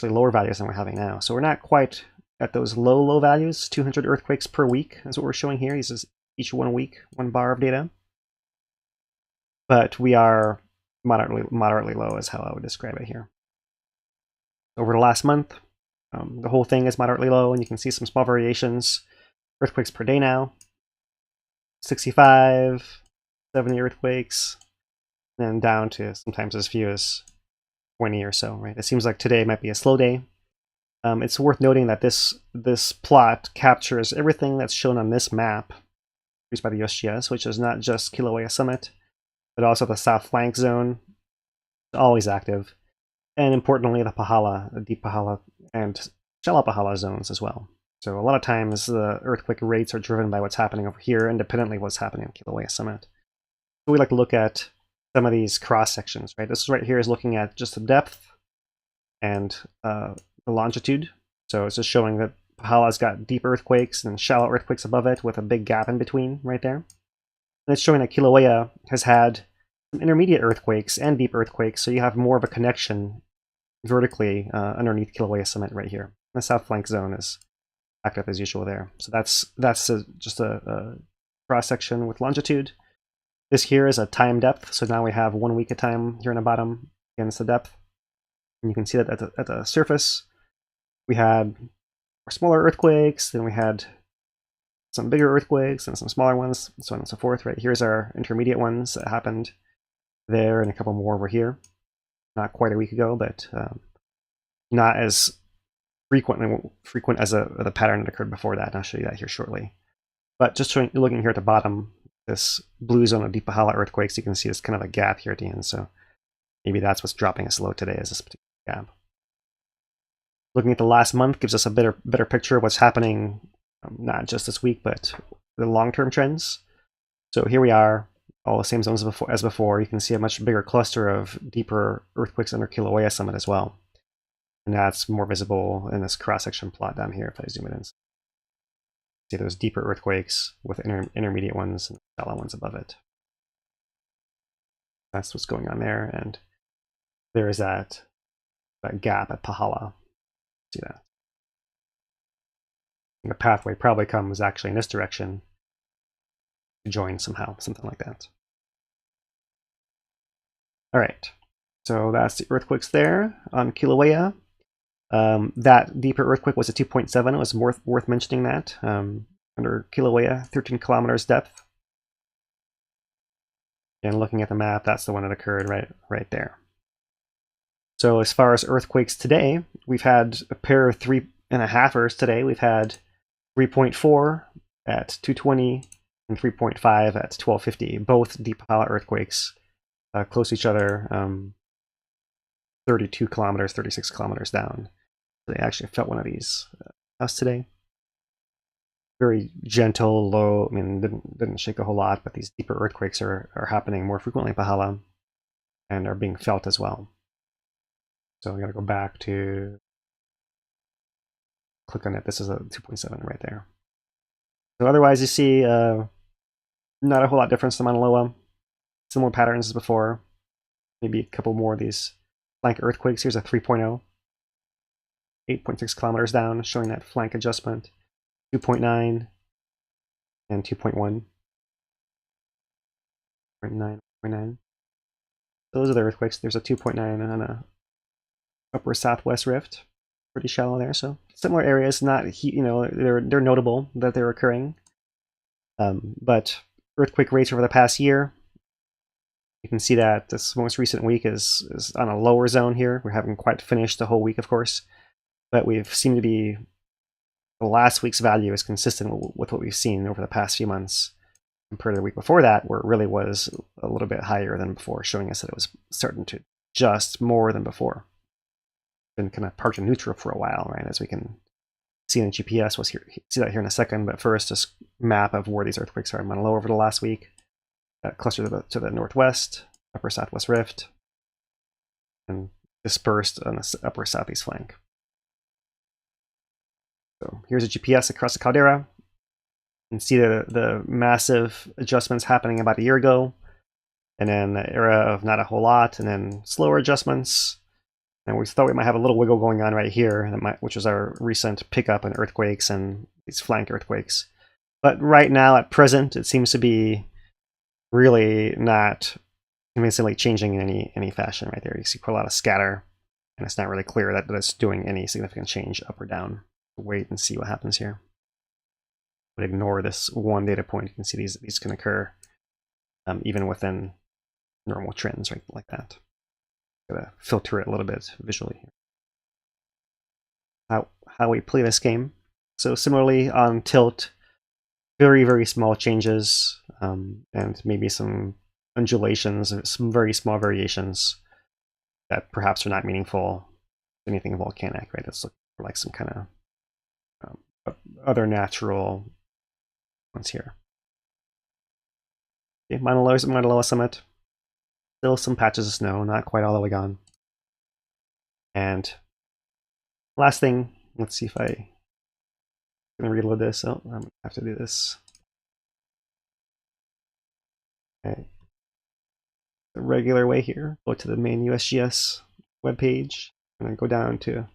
lower values than we're having now. So we're not quite at those low values. 200 earthquakes per week is what we're showing here. This is each 1 week, 1 bar of data. But we are moderately low is how I would describe it here. Over the last month, the whole thing is moderately low, and you can see some small variations. Earthquakes per day now, 65, 70 earthquakes, and then down to sometimes as few as 20 or so, right? It seems like today might be a slow day. It's worth noting that this plot captures everything that's shown on this map produced by the USGS, which is not just Kilauea Summit, but also the South Flank Zone, always active, and importantly the Pahala, the Deep Pahala, and Shallow Pahala zones as well. So a lot of times the earthquake rates are driven by what's happening over here, independently of what's happening on Kilauea Summit. So we like to look at some of these cross sections, right? This right here is looking at just the depth and the longitude. So it's just showing that Pahala's got deep earthquakes and shallow earthquakes above it with a big gap in between right there. And it's showing that Kilauea has had some intermediate earthquakes and deep earthquakes, so you have more of a connection vertically underneath Kilauea Summit right here. The South Flank Zone is active as usual there. So that's just a cross section with longitude. This here is a time depth, so now we have 1 week of time here on the bottom against the depth. And you can see that at the surface, we had smaller earthquakes, then we had some bigger earthquakes and some smaller ones, so on and so forth, right? Here's our intermediate ones that happened there and a couple more over here. Not quite a week ago, but not as frequent as the pattern that occurred before that, and I'll show you that here shortly. But just looking here at the bottom, this blue zone of Deep Pahala earthquakes, you can see it's kind of a gap here at the end, so maybe that's what's dropping us low today, is this particular gap. Looking at the last month gives us a better picture of what's happening, not just this week, but the long-term trends. So here we are, all the same zones as before. You can see a much bigger cluster of deeper earthquakes under Kilauea Summit as well. And that's more visible in this cross-section plot down here if I zoom it in. See those deeper earthquakes with intermediate ones and shallow ones above it. That's what's going on there, and there is that gap at Pahala. See that? And the pathway probably comes actually in this direction to join somehow, something like that. All right, so that's the earthquakes there on Kilauea. That deeper earthquake was a 2.7. It was worth mentioning that. Under Kilauea, 13 kilometers depth. And looking at the map, that's the one that occurred right there. So as far as earthquakes today, we've had a pair of 3.5ers today. We've had 3.4 at 2:20 and 3.5 at 12:50. Both Deep Pahala earthquakes close to each other, 32 kilometers, 36 kilometers down. So they actually felt one of these us today. Very gentle, low. I mean, didn't shake a whole lot, but these deeper earthquakes are happening more frequently in Pahala and are being felt as well. So I'm going to go back to click on it. This is a 2.7 right there. So otherwise, you see not a whole lot difference to Maunaloa. Similar patterns as before. Maybe a couple more of these flank earthquakes. Here's a 3.0. 8.6 kilometers down, showing that flank adjustment. 2.9 and 2.1. 0.9. Those are the earthquakes. There's a 2.9 on a upper southwest rift, pretty shallow there. So similar areas, not they're notable that they're occurring. But earthquake rates over the past year, you can see that this most recent week is on a lower zone here. We haven't quite finished the whole week, of course, but we've seemed to be, the last week's value is consistent with what we've seen over the past few months compared to the week before that, where it really was a little bit higher than before, showing us that it was starting to adjust more than before. Been kind of parked in neutral for a while, right? As we can see in the GPS, we'll see that here in a second. But first, this map of where these earthquakes are in Maunaloa over the last week. cluster to the northwest, upper southwest rift, and dispersed on the upper southeast flank. So here's a GPS across the caldera. You can see the massive adjustments happening about a year ago, and then the era of not a whole lot, and then slower adjustments. And we thought we might have a little wiggle going on right here, which was our recent pickup in earthquakes and these flank earthquakes. But right now, at present, it seems to be really not convincingly changing in any fashion right there. You see quite a lot of scatter, and it's not really clear that it's doing any significant change up or down. Wait and see what happens here. But ignore this one data point. You can see these can occur even within normal trends, right, like that. Gotta filter it a little bit visually here. How we play this game. So similarly on tilt, very, very small changes, and maybe some undulations, some very small variations that perhaps are not meaningful to anything volcanic, right? Let's look for like some kind of other natural ones here. Okay, Maunaloa summit. Still some patches of snow, not quite all the way gone. And last thing, let's see if I can reload this. Oh, I'm gonna have to do this. Okay. The regular way here, go to the main USGS webpage, and then go down to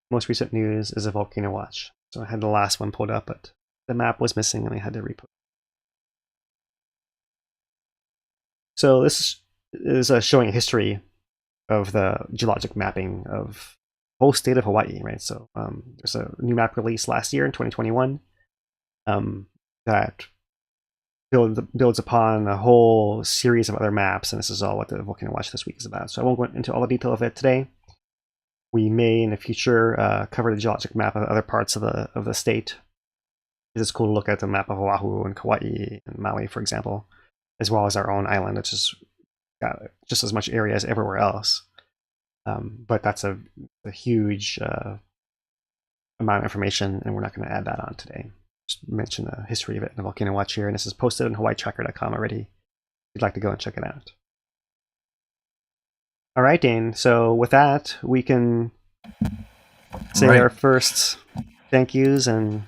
most recent news is a volcano watch. So I had the last one pulled up, but the map was missing and I had to repost. So this is showing a history of the geologic mapping of the whole state of Hawaii, right? So there's a new map released last year in 2021 that builds upon a whole series of other maps, and this is all what the Volcano Watch this week is about. So I won't go into all the detail of it today. We may in the future cover the geologic map of other parts of the state. It's cool to look at the map of Oahu and Kauai and Maui, for example, as well as our own island, which has got just as much area as everywhere else. But that's a huge amount of information, and we're not going to add that on today. Just mention the history of it in the Volcano Watch here, and this is posted on hawaiitracker.com already if you'd like to go and check it out. All right, Dane. So with that, we can say our first thank yous and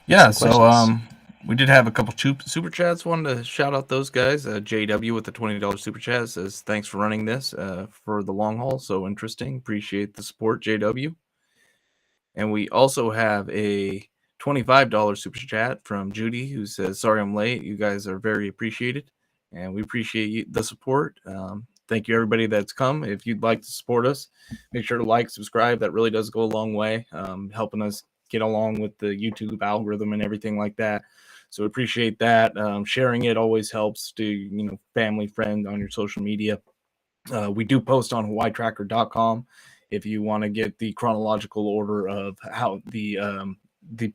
we did have a couple super chats. Wanted to shout out those guys. JW with the $20 super chat says thanks for running this for the long haul. So interesting. Appreciate the support, JW. And we also have a $25 super chat from Judy, who says sorry I'm late. You guys are very appreciated, and we appreciate the support. Thank you, everybody that's come. If you'd like to support us, make sure to like, subscribe. That really does go a long way, helping us get along with the YouTube algorithm and everything like that. So appreciate that. Sharing it always helps to, family, friend on your social media. We do post on hawaiitracker.com if you want to get the chronological order of how the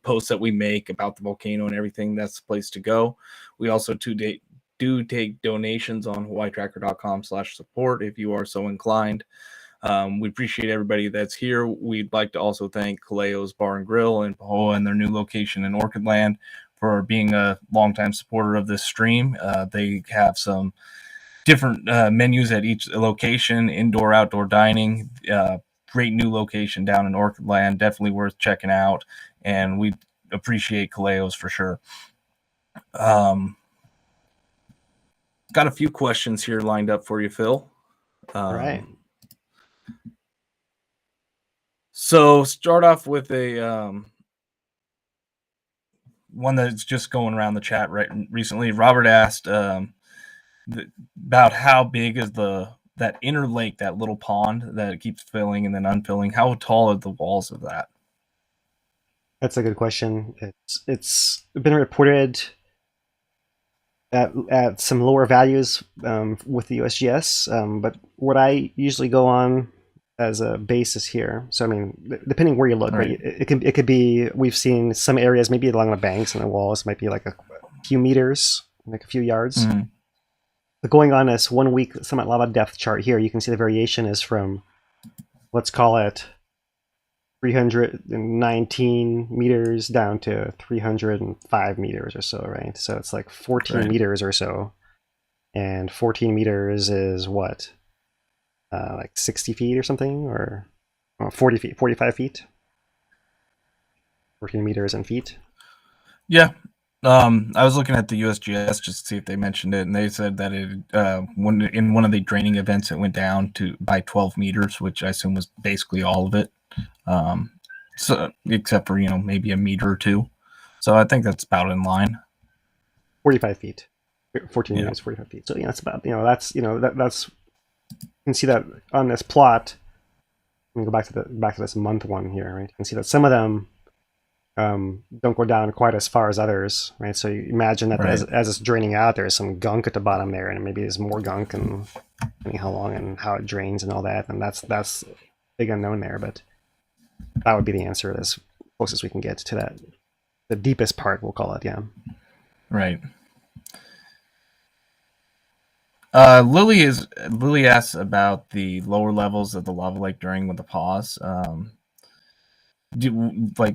posts that we make about the volcano and everything. That's the place to go. We also do take donations on hawaiitracker.com/support if you are so inclined. We appreciate everybody that's here. We'd like to also thank Kaleo's Bar and Grill in Pahoa and their new location in Orchid Land for being a longtime supporter of this stream. They have some different menus at each location, indoor, outdoor dining. Great new location down in Orchid Land, definitely worth checking out. And we appreciate Kaleo's for sure. Got a few questions here lined up for you, Phil. all right. So start off with a one that's just going around the chat recently. Robert asked about how big is that inner lake, that little pond that it keeps filling and then unfilling. How tall are the walls of that? That's a good question. It's been reported at some lower values with the USGS, but what I usually go on as a basis here. So I mean, depending where you look, right? It could be, we've seen some areas maybe along the banks and the walls might be like a few meters, like a few yards. Mm-hmm. But going on this 1 week summit lava depth chart here, you can see the variation is from, let's call it 319 meters down to 305 meters or so, right? So it's like 14 meters or so. And 14 meters is what? Like 60 feet or something? Or 40 feet, 45 feet? 14 meters in feet? Yeah. I was looking at the USGS just to see if they mentioned it, and they said that it in one of the draining events it went down by 12 meters, which I assume was basically all of it, so except for maybe a meter or two. So I think that's about in line. 45 feet, 14 meters, 45 feet. So that's about that's that's you can see that on this plot. Let me go back to this month one here, right? You can see that some of them don't go down quite as far as others, right? So you imagine that as it's draining out, there's some gunk at the bottom there, and maybe there's more gunk, and depending how long and how it drains and all that, and that's big unknown there. But that would be the answer, as close as we can get to that, the deepest part, we'll call it, yeah. Right. Lily asks about the lower levels of the lava lake during the pause.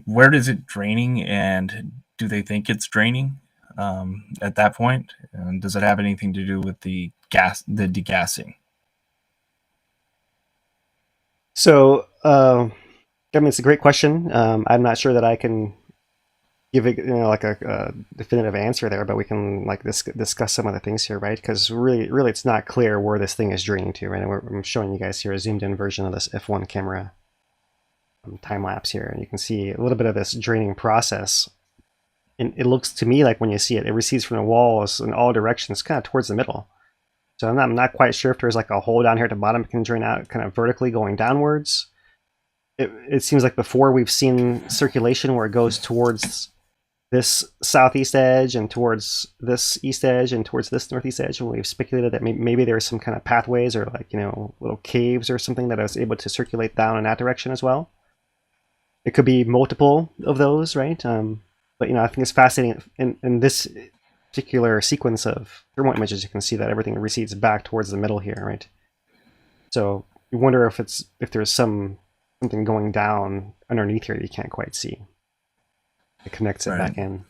Where is it draining, and do they think it's draining at that point? And does it have anything to do with the degassing? So, I mean, it's a great question. I'm not sure that I can give it, like a definitive answer there, but we can discuss some of the things here, right? Because really, it's not clear where this thing is draining to, right? I'm showing you guys here a zoomed-in version of this F1 camera. Time-lapse here, and you can see a little bit of this draining process, and it looks to me like when you see it recedes from the walls in all directions, kind of towards the middle. So I'm not quite sure if there's like a hole down here at the bottom that can drain out kind of vertically going downwards. It seems like before we've seen circulation where it goes towards this southeast edge and towards this east edge and towards this northeast edge, and we've speculated that maybe there's some kind of pathways or little caves or something that is able to circulate down in that direction as well. It could be multiple of those, right? But I think it's fascinating in this particular sequence of thermal images. You can see that everything recedes back towards the middle here, right? So you wonder if there's something going down underneath here that you can't quite see. It connects it back in.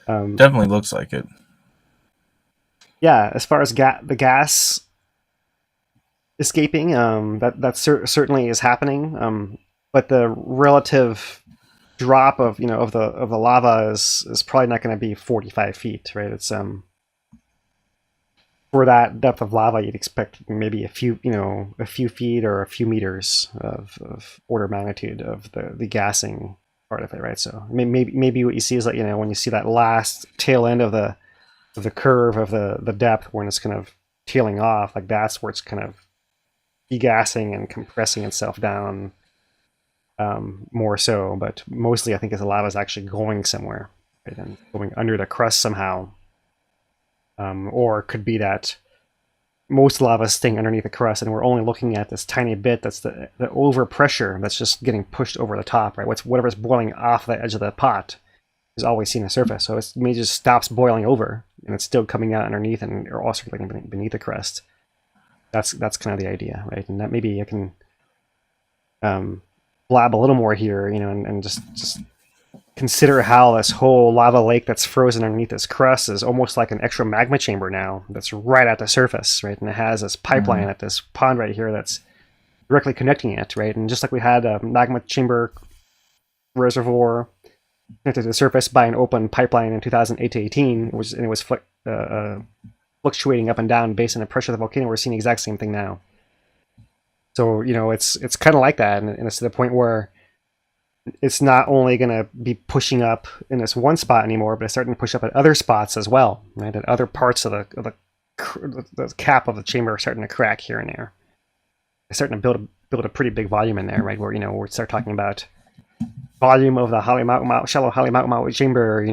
Definitely looks like it. Yeah, as far as the gas escaping, that certainly is happening, but the relative drop of the lava is probably not going to be 45 feet, right? It's for that depth of lava, you'd expect maybe a few feet or a few meters of order of magnitude of the gassing part of it, right? So maybe what you see is when you see that last tail end of the curve of the depth, when it's kind of tailing off, like that's where it's kind of degassing and compressing itself down more so, but mostly I think the lava is actually going somewhere, right, and going under the crust somehow, or it could be that most lava is staying underneath the crust and we're only looking at this tiny bit that's the overpressure that's just getting pushed over the top, right? Whatever's boiling off the edge of the pot is always seen on the surface, so it maybe just stops boiling over and it's still coming out underneath and are also circulating beneath the crust. That's kind of the idea, right? And that maybe I can blab a little more here, and just consider how this whole lava lake that's frozen underneath this crust is almost like an extra magma chamber now that's right at the surface, right? And it has this pipeline at this pond right here that's directly connecting it, right? And just like we had a magma chamber reservoir connected to the surface by an open pipeline in 2008 to 18, it was fluctuating up and down based on the pressure of the volcano, we're seeing the exact same thing now. So, it's kind of like that, and it's to the point where it's not only going to be pushing up in this one spot anymore, but it's starting to push up at other spots as well, right? At other parts of the cap of the chamber are starting to crack here and there. It's starting to build a pretty big volume in there, right? Where we start talking about volume of the shallow Halemaʻumaʻu chamber,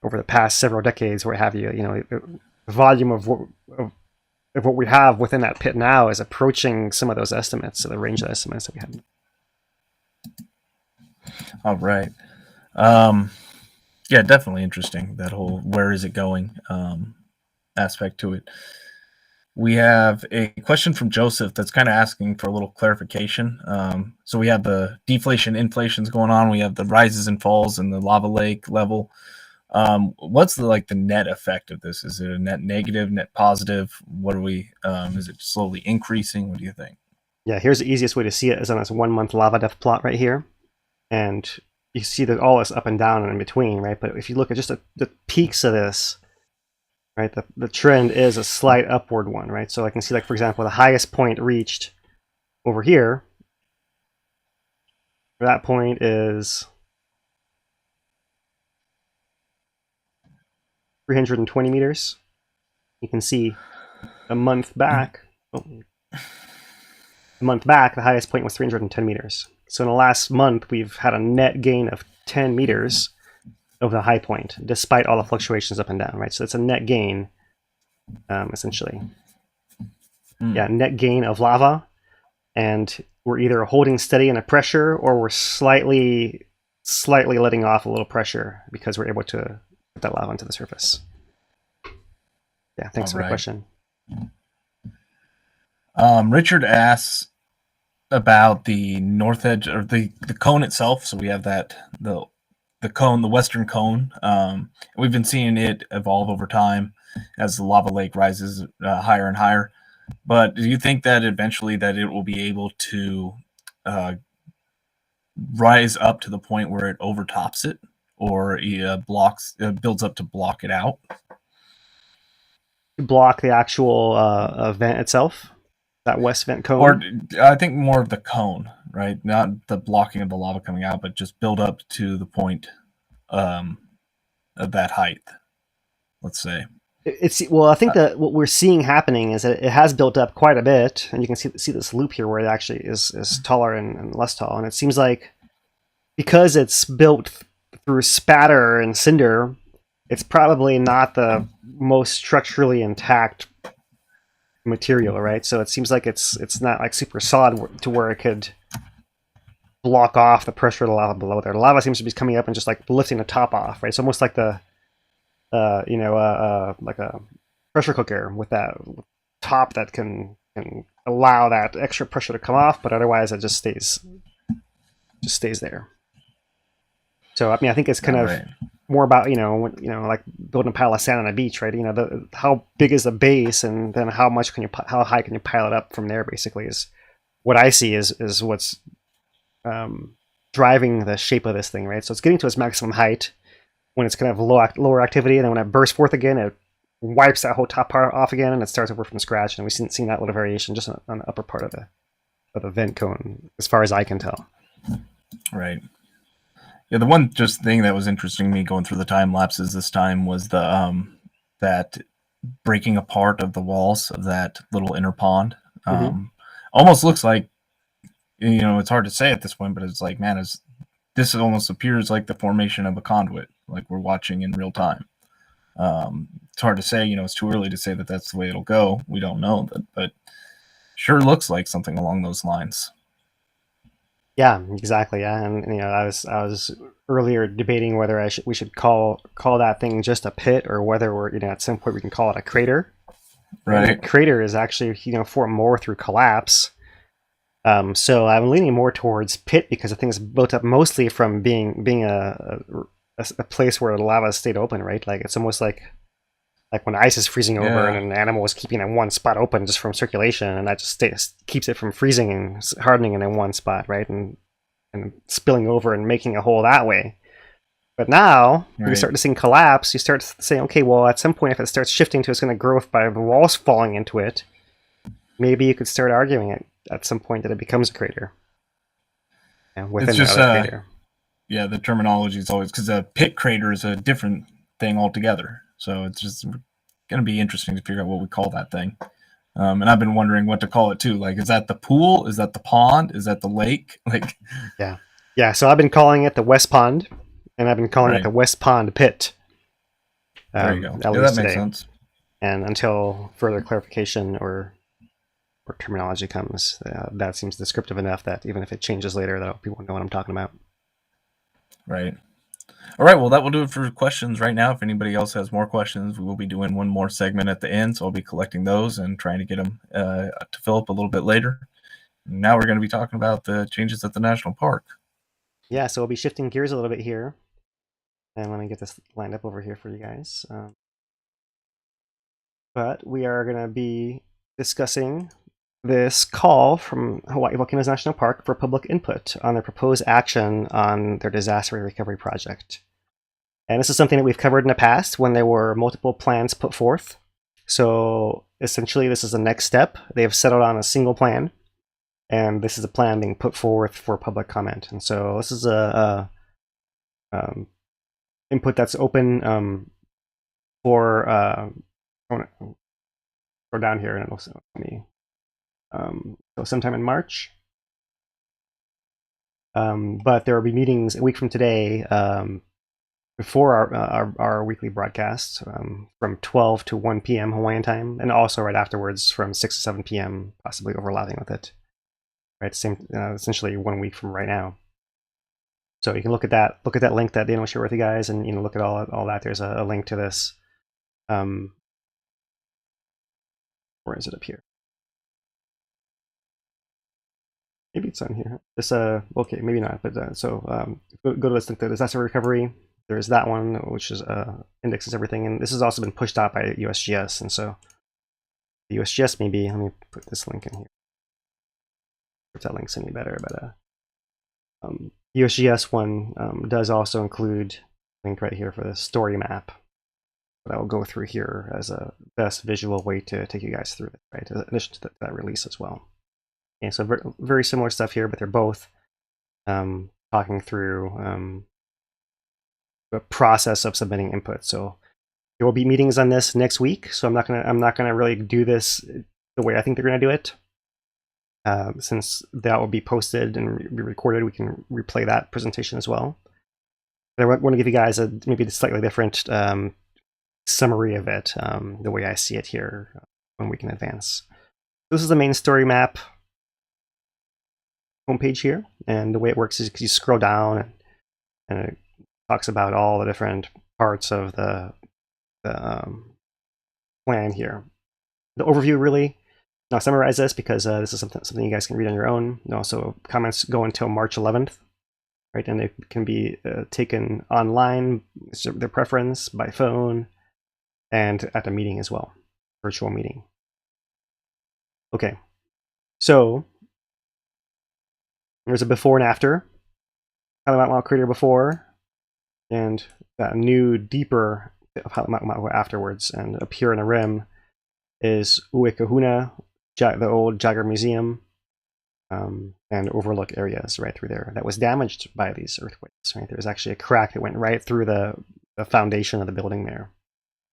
over the past several decades, where have you, the volume of what we have within that pit now is approaching some of those estimates, so the range of estimates that we had. All right. Yeah, definitely interesting, that whole where is it going aspect to it. We have a question from Joseph that's kind of asking for a little clarification. So we have the deflation, inflations going on. We have the rises and falls in the lava lake level. What's the net effect of this? Is it a net negative, net positive? What are we? Is it slowly increasing? What do you think? Yeah, here's the easiest way to see it is on this 1 month lava depth plot right here. And you see that all this up and down and in between, right? But if you look at just the peaks of this, right, the trend is a slight upward one, right? So I can see, for example, the highest point reached over here. That point is 320 meters. You can see a month back, the highest point was 310 meters. So in the last month, we've had a net gain of 10 meters of the high point, despite all the fluctuations up and down, right? So it's a net gain, essentially. Yeah, net gain of lava, and we're either holding steady in a pressure or we're slightly letting off a little pressure because we're able to put that lava onto the surface. Yeah, thanks for the question. Richard asks about the north edge or the cone itself. So we have that the cone, the western cone. We've been seeing it evolve over time as the lava lake rises higher and higher. But do you think that eventually that it will be able to rise up to the point where it overtops it, or builds up to block it out? Block the actual vent itself, that west vent cone? Or I think more of the cone, right? Not the blocking of the lava coming out, but just build up to the point of that height, let's say. Well, I think that what we're seeing happening is that it has built up quite a bit, and you can see this loop here where it actually is taller and less tall. And it seems like because it's built through spatter and cinder, it's probably not the most structurally intact material, right? So it seems like it's not super solid to where it could block off the pressure of the lava below there. The lava seems to be coming up and just lifting the top off, right? It's almost like like a pressure cooker with that top that can allow that extra pressure to come off, but otherwise it just stays there. So I think it's kind of more about like building a pile of sand on a beach, right? How big is the base, and then how high can you pile it up from there? Basically, is what I see is what's driving the shape of this thing, right? So it's getting to its maximum height when it's kind of lower activity, and then when it bursts forth again, it wipes that whole top part off again, and it starts over from scratch. And we've seen that little variation just on the upper part of the vent cone, as far as I can tell. Right. Yeah, the one just thing that was interesting to me going through the time lapses this time was the that breaking apart of the walls of that little inner pond. Almost looks like, it's hard to say at this point, but it's like, man, this almost appears like the formation of a conduit, like we're watching in real time. It's hard to say, it's too early to say that that's the way it'll go. We don't know, but sure looks like something along those lines. Yeah, exactly. Yeah, and I was earlier debating whether we should call that thing just a pit, or whether we're at some point we can call it a crater. Right. And a crater is actually formed more through collapse. So I'm leaning more towards pit because the thing is built up mostly from being a place where the lava stayed open, right? Like it's almost like when ice is freezing over and an animal is keeping in one spot open just from circulation, and that just keeps it from freezing and hardening in one spot, right? And spilling over and making a hole that way. But now, when you start to see collapse, you start saying, okay, well, at some point, if it starts shifting to it's going to grow by the walls falling into it, maybe you could start arguing it at some point that it becomes a crater. Within it's just another crater. Yeah, the terminology is always, because a pit crater is a different thing altogether. So it's just going to be interesting to figure out what we call that thing. And I've been wondering what to call it too. Like, is that the pool? Is that the pond? Is that the lake? Yeah. So I've been calling it the West Pond, and I've been calling it the West Pond Pit. There you go. That makes sense. And until further clarification or terminology comes, that seems descriptive enough that even if it changes later, that people know what I'm talking about. Right. All right, well, that will do it for questions right now. If anybody else has more questions, we will be doing one more segment at the end, so I'll be collecting those and trying to get them to Philip a little bit later. Now we're going to be talking about the changes at the national park. Yeah, so we'll be shifting gears a little bit here. And let me get this lined up over here for you guys. But we are going to be discussing this call from Hawaiʻi Volcanoes National Park for public input on their proposed action on their disaster recovery project. And this is something that we've covered in the past when there were multiple plans put forth. So essentially, this is the next step. They have settled on a single plan, and this is a plan being put forth for public comment. And so this is a input that's open for go down here and it'll show me. So sometime in March. But there will be meetings a week from today before our weekly broadcast from 12 to 1 p.m. Hawaiian time, and also right afterwards from 6 to 7 p.m., possibly overlapping with it. Right, same essentially 1 week from right now. So you can look at that link that Dana will share with you guys, and look at all that. There's a link to this. Where is it up here? Maybe it's on here. This okay, maybe not. But go to this link, the disaster recovery. There's that one, which is indexes everything, and this has also been pushed out by USGS. And so the USGS maybe. Let me put this link in here. If that link's any better, but USGS one does also include a link right here for the story map that I will go through here as a best visual way to take you guys through it, right? In addition to that release as well. Okay, so very similar stuff here, but they're both talking through the process of submitting input. So there will be meetings on this next week. So I'm not gonna really do this the way I think they're gonna do it. Since that will be posted and be recorded, we can replay that presentation as well. But I want to give you guys maybe a slightly different summary of it, the way I see it here, 1 week in advance. This is the main story map homepage here, and the way it works is you scroll down and it talks about all the different parts of the plan here. The overview really. I'll summarize this because this is something you guys can read on your own. And also, comments go until March 11th, right? And they can be taken online, it's their preference, by phone, and at a meeting as well, virtual meeting. Okay, so there's a before and after. Halemaʻumaʻu crater before, and that new, deeper of Halemaʻumaʻu afterwards. And up here in the rim is Uekahuna, the old Jagger Museum, and overlook areas right through there that was damaged by these earthquakes. Right, there was actually a crack that went right through the foundation of the building there,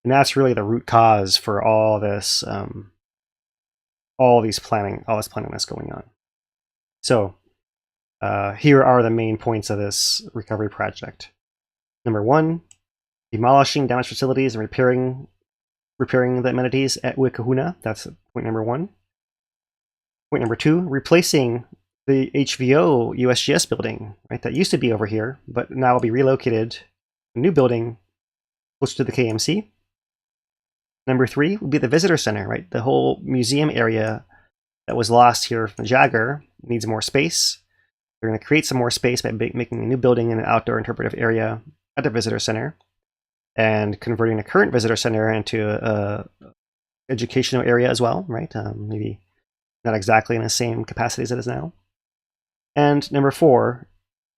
and that's really the root cause for all this, all this planning that's going on. So here are the main points of this recovery project. Number 1, demolishing damaged facilities and repairing the amenities at Uekahuna. That's point number 1. Point number 2, replacing the HVO USGS building, right? That used to be over here, but now will be relocated to a new building closer to the KMC. Number 3 would be the visitor center, right? The whole museum area that was lost here from the Jagger needs more space. They're going to create some more space by making a new building and an outdoor interpretive area at the visitor center, and converting the current visitor center into a educational area as well, right? Maybe not exactly in the same capacity as it is now. And number 4,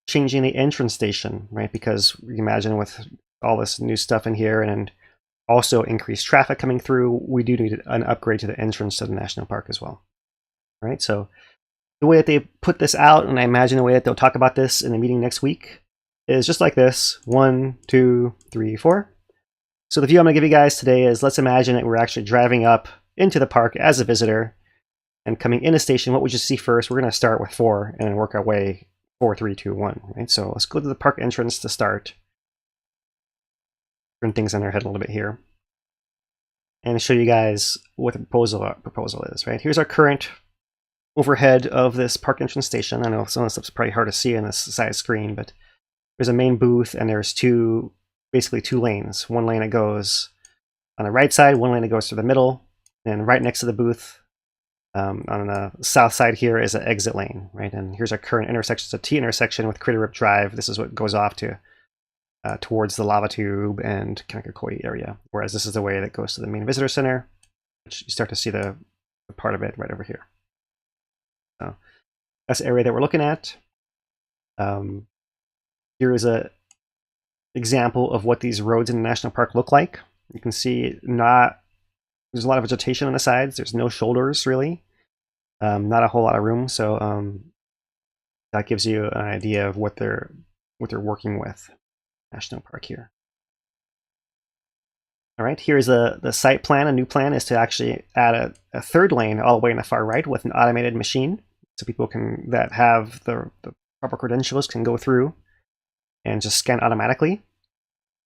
changing the entrance station, right? Because you imagine with all this new stuff in here and also increased traffic coming through, we do need an upgrade to the entrance to the national park as well. All right, so the way that they put this out, and I imagine the way that they'll talk about this in the meeting next week, is just like this: 1, 2, 3, 4. So the view I'm going to give you guys today is, let's imagine that we're actually driving up into the park as a visitor and coming in a station. What would you see first? We're going to start with 4 and then work our way 4, 3, 2, 1. Right? So let's go to the park entrance to start. Turn things on their head a little bit here and show you guys what the proposal is. Right? Here's our current overhead of this park entrance station. I know some of the stuff's probably hard to see on this size screen, but there's a main booth, and there's basically two lanes. One lane that goes on the right side, one lane that goes to the middle, and right next to the booth on the south side here is an exit lane, right? And here's our current intersection. It's a T intersection with Crater Rip Drive. This is what goes off to towards the lava tube and Kanikakoi area, whereas this is the way that goes to the main visitor center, which you start to see the part of it right over here. So that's the area that we're looking at. Here is a example of what these roads in the national park look like. You can see there's a lot of vegetation on the sides. There's no shoulders really, not a whole lot of room. So that gives you an idea of what they're working with. National park here. All right, here's the site plan. A new plan is to actually add a third lane all the way in the far right with an automated machine, so people that have the proper credentials can go through and just scan automatically.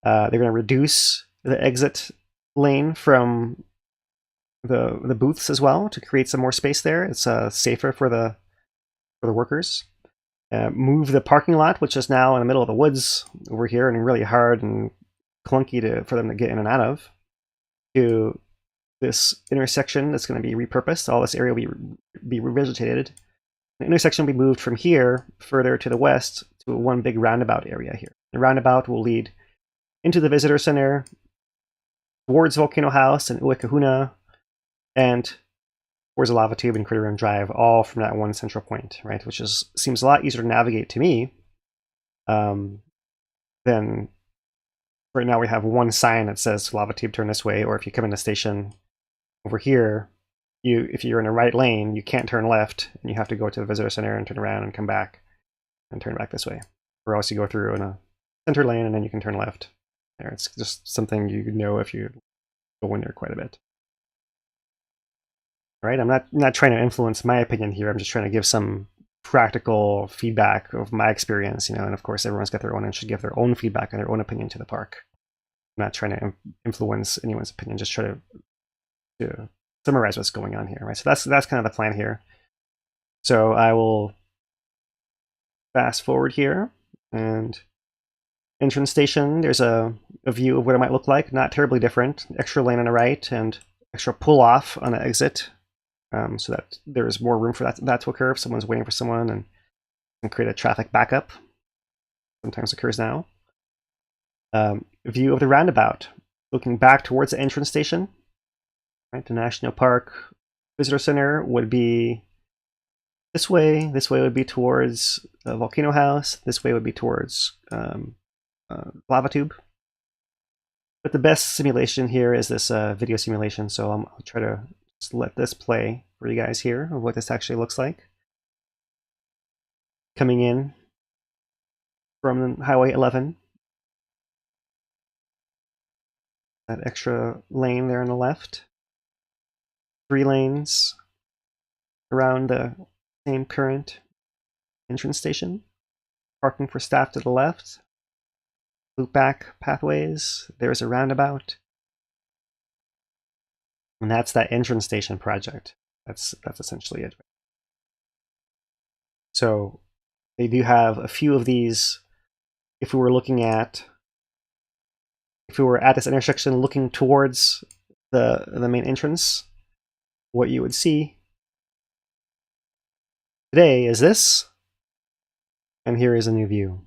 They're going to reduce the exit lane from the booths as well to create some more space there. It's safer for the workers. Move the parking lot, which is now in the middle of the woods over here and really hard and clunky for them to get in and out of, to this intersection that's going to be repurposed. All this area will be revegetated. The intersection will be moved from here further to the west to one big roundabout area here. The roundabout will lead into the visitor center, towards Volcano House and Uekahuna, and towards the lava tube and Crater Rim Drive, all from that one central point, right? Which seems a lot easier to navigate to me than right now. We have one sign that says lava tube turn this way, or if you come in the station over here, if you're in the right lane, you can't turn left, and you have to go to the visitor center and turn around and come back and turn back this way. Or else you go through in a center lane and then you can turn left. There, it's just something you know if you go in there quite a bit. Right? I'm not trying to influence my opinion here. I'm just trying to give some practical feedback of my experience, and of course everyone's got their own and should give their own feedback and their own opinion to the park. I'm not trying to influence anyone's opinion, just try to summarize what's going on here, right? So that's kind of the plan here. So I will fast forward here, and entrance station, there's a view of what it might look like. Not terribly different. Extra lane on the right and extra pull off on the exit. So that there's more room for that to occur if someone's waiting for someone and create a traffic backup. Sometimes occurs now. View of the roundabout, looking back towards the entrance station. Right, the National Park Visitor Center would be this way. This way would be towards Volcano House. This way would be towards lava tube. But the best simulation here is this video simulation. So I'll try to just let this play for you guys here of what this actually looks like. Coming in from Highway 11. That extra lane there on the left. 3 lanes around the same current entrance station. Parking for staff to the left. Loop back pathways. There's a roundabout. And that's that entrance station project. That's essentially it. So they do have a few of these. If we were at this intersection looking towards the main entrance, what you would see today is this, and here is a new view.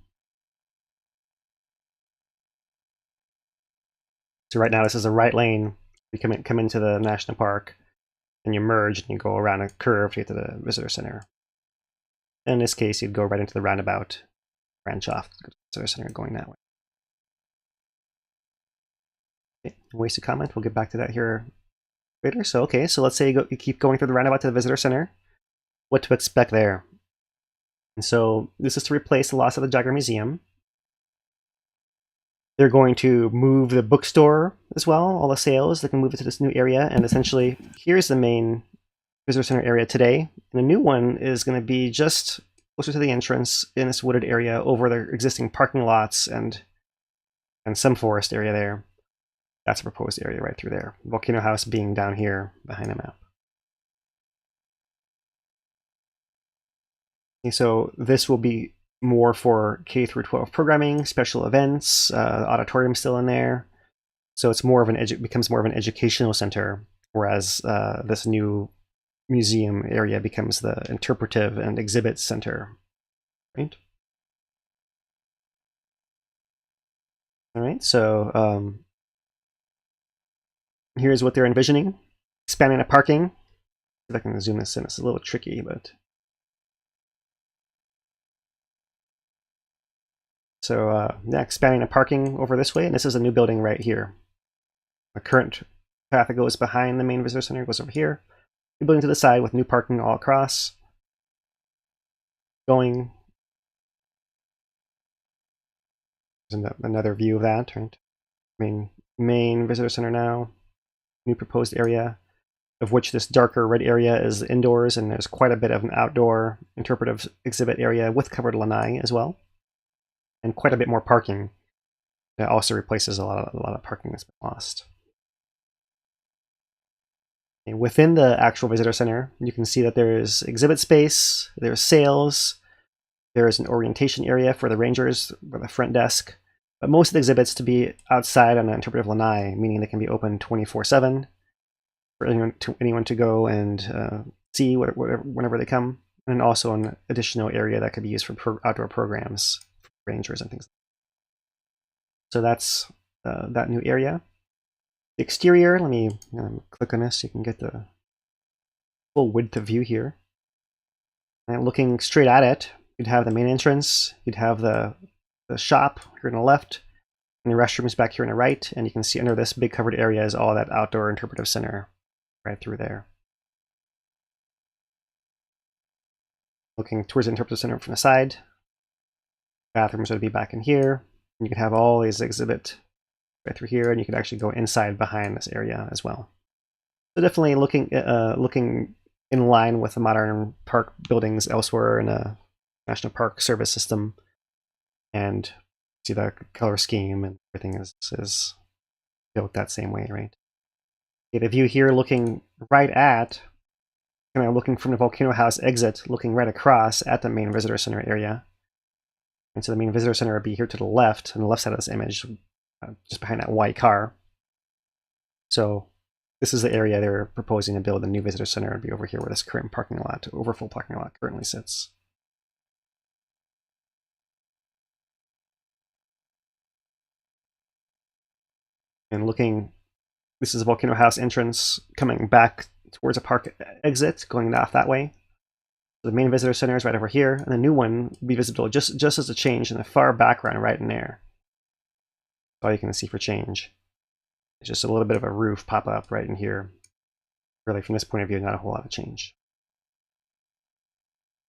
So right now this is a right lane. You come into the national park, and you merge, and you go around a curve to get to the visitor center. In this case, you'd go right into the roundabout, branch off to the visitor center going that way. Okay, ways to comment. We'll get back to that here later. So let's say you keep going through the roundabout to the visitor center. What to expect there? And so this is to replace the loss of the Jagger Museum. They're going to move the bookstore as well, all the sales. They can move it to this new area, and essentially here's the main visitor center area today. And the new one is going to be just closer to the entrance in this wooded area over the existing parking lots and some forest area there. That's a proposed area right through there. Volcano House being down here behind the map. Okay, so this will be more for K through 12 programming, special events, auditorium still in there. So it's more of becomes more of an educational center, whereas this new museum area becomes the interpretive and exhibit center, right? All right, so here's what they're envisioning. Expanding the parking. If I can zoom this in, it's a little tricky, but so yeah, expanding the parking over this way, and this is a new building right here. The current path that goes behind the main visitor center goes over here. New building to the side with new parking all across. Going. There's another view of that, right? Main visitor center now. New proposed area, of which this darker red area is indoors, and there's quite a bit of an outdoor interpretive exhibit area with covered lanai as well, and quite a bit more parking. That also replaces a lot of parking that's been lost. And within the actual visitor center, you can see that there's exhibit space, there's sales, there's an orientation area for the rangers with a front desk, but most of the exhibits to be outside on an interpretive lanai, meaning they can be open 24/7 for anyone to go and see whenever they come, and also an additional area that could be used for outdoor programs, for rangers and things. So that's that new area. The exterior, let me click on this so you can get the full width of view here. And looking straight at it, you'd have the main entrance, you'd have the shop here on the left, and the restrooms back here on the right, and you can see under this big covered area is all that outdoor interpretive center right through there. Looking towards the interpretive center from the side, bathrooms would be back in here, and you could have all these exhibit right through here, and you could actually go inside behind this area as well. So definitely looking in line with the modern park buildings elsewhere in a National Park Service system, and see the color scheme and everything is built that same way, right? Okay, the view here looking right at, kind of looking from the Volcano House exit, looking right across at the main visitor center area. And so the main visitor center would be here to the left, on the left side of this image, just behind that white car. So this is the area they're proposing to build a new visitor center. It'd be over here where this current parking lot, overfull parking lot, currently sits. And looking, this is the Volcano House entrance coming back towards a park exit, going off that way. So the main visitor center is right over here, and the new one will be visible just as a change in the far background right in there. That's all you can see for change. It's just a little bit of a roof pop up right in here. Really, from this point of view, not a whole lot of change.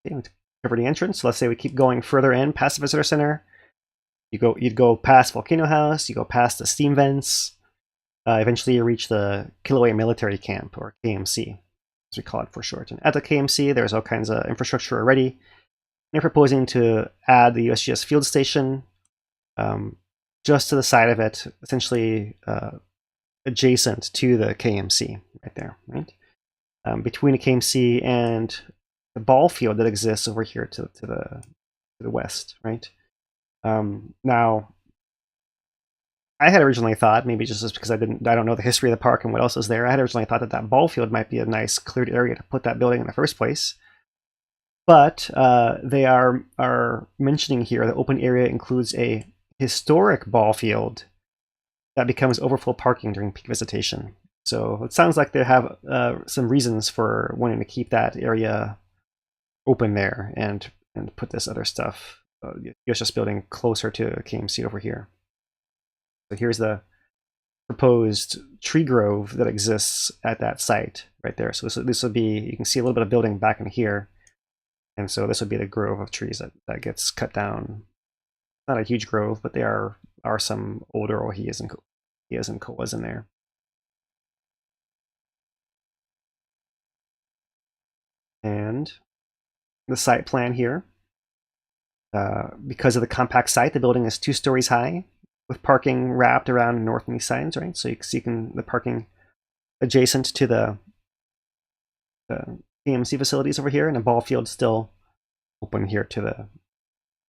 Okay, we cover the entrance. So let's say we keep going further in past the visitor center. You'd go past Volcano House, you go past the steam vents. Eventually you reach the Kilauea Military Camp, or KMC, as we call it for short. And at the KMC, there's all kinds of infrastructure already. They're proposing to add the USGS field station just to the side of it, essentially adjacent to the KMC, right there, right? Between the KMC and the ball field that exists over here to the west, right? Now, I had originally thought, maybe just because I don't know the history of the park and what else is there, I had originally thought that ball field might be a nice cleared area to put that building in the first place. But they are mentioning here the open area includes a historic ball field that becomes overfull parking during peak visitation. So it sounds like they have some reasons for wanting to keep that area open there and put this other stuff, USGS building, closer to KMC over here. So here's the proposed tree grove that exists at that site right there. So this would be, you can see a little bit of building back in here. And so this would be the grove of trees that gets cut down. Not a huge grove, but there are some older ohias and koas in there. And the site plan here, because of the compact site, the building is 2 stories high, with parking wrapped around north and east sides, right? So you can see the parking adjacent to the PMC facilities over here, and a ball field still open here to the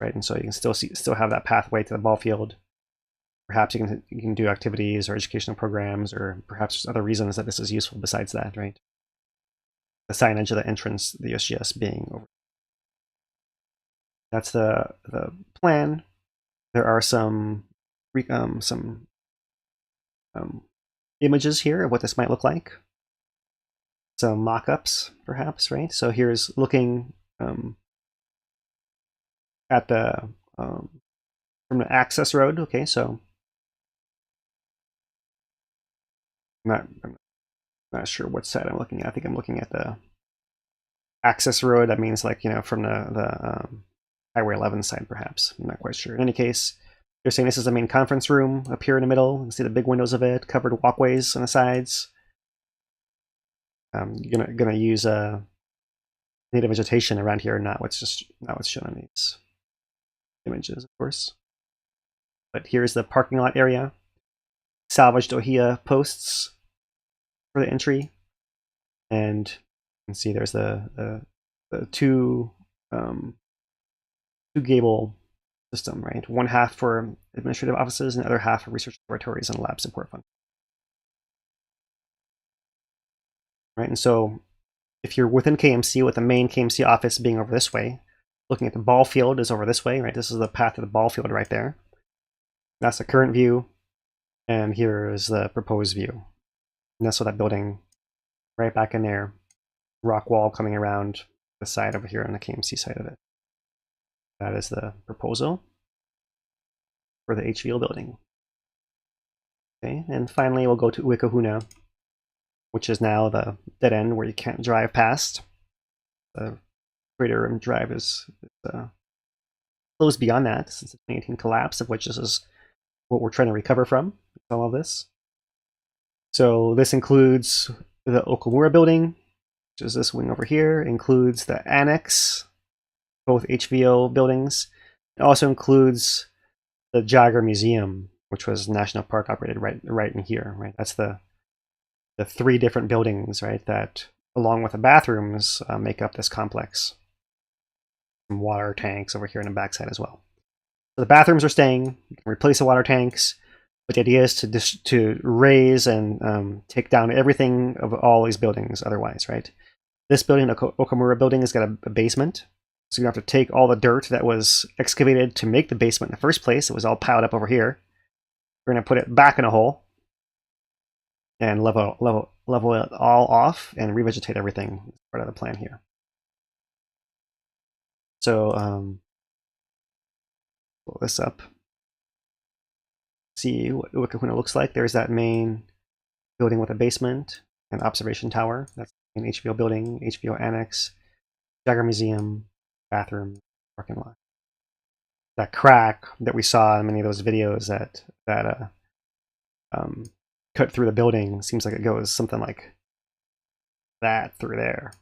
right? And so you can still have that pathway to the ball field. Perhaps you can do activities or educational programs, or perhaps there's other reasons that this is useful besides that, right? The signage of the entrance, the USGS being over. That's the plan. There are some images here of what this might look like. Some mock-ups, perhaps, right? So here's looking at the from the access road. Okay, so I'm not sure what side I'm looking at. I think I'm looking at the access road. That means, like, from the Highway 11 side, perhaps. I'm not quite sure. In any case, they're saying this is the main conference room up here in the middle. You can see the big windows of it, covered walkways on the sides. Gonna use native vegetation around here, not what's shown on these images, of course. But here's the parking lot area. Salvaged ohia posts for the entry, and you can see there's the two gable system, right? One half for administrative offices and the other half for research laboratories and lab support functions. Right, and so if you're within KMC, with the main KMC office being over this way, looking at the ball field is over this way, right? This is the path to the ball field right there. That's the current view, and here is the proposed view. And that's what that building right back in there, rock wall coming around the side over here on the KMC side of it. That is the proposal for the HVO building. Okay, and finally we'll go to Uekahuna, which is now the dead end where you can't drive past. The Greater Rim Drive is closed beyond that since the 2018 collapse, of which this is what we're trying to recover from, all of this. So this includes the Okamura building, which is this wing over here. It includes the annex, both HVO buildings. It also includes the Jagger Museum, which was National Park operated right in here, right? That's the three different buildings, right, that along with the bathrooms make up this complex. Some water tanks over here in the backside as well. So the bathrooms are staying. You can replace the water tanks, but the idea is to raise and take down everything of all these buildings otherwise, right? This building, the Okamura building, has got a basement. So you have to take all the dirt that was excavated to make the basement in the first place. It was all piled up over here. We're going to put it back in a hole and level it all off and revegetate everything. That's part of the plan here. So pull this up. See what Uekahuna looks like. There's that main building with a basement and observation tower. That's an HVO building, HVO annex, Jagger Museum, bathroom, parking lot. That crack that we saw in many of those videos that cut through the building seems like it goes something like that through there,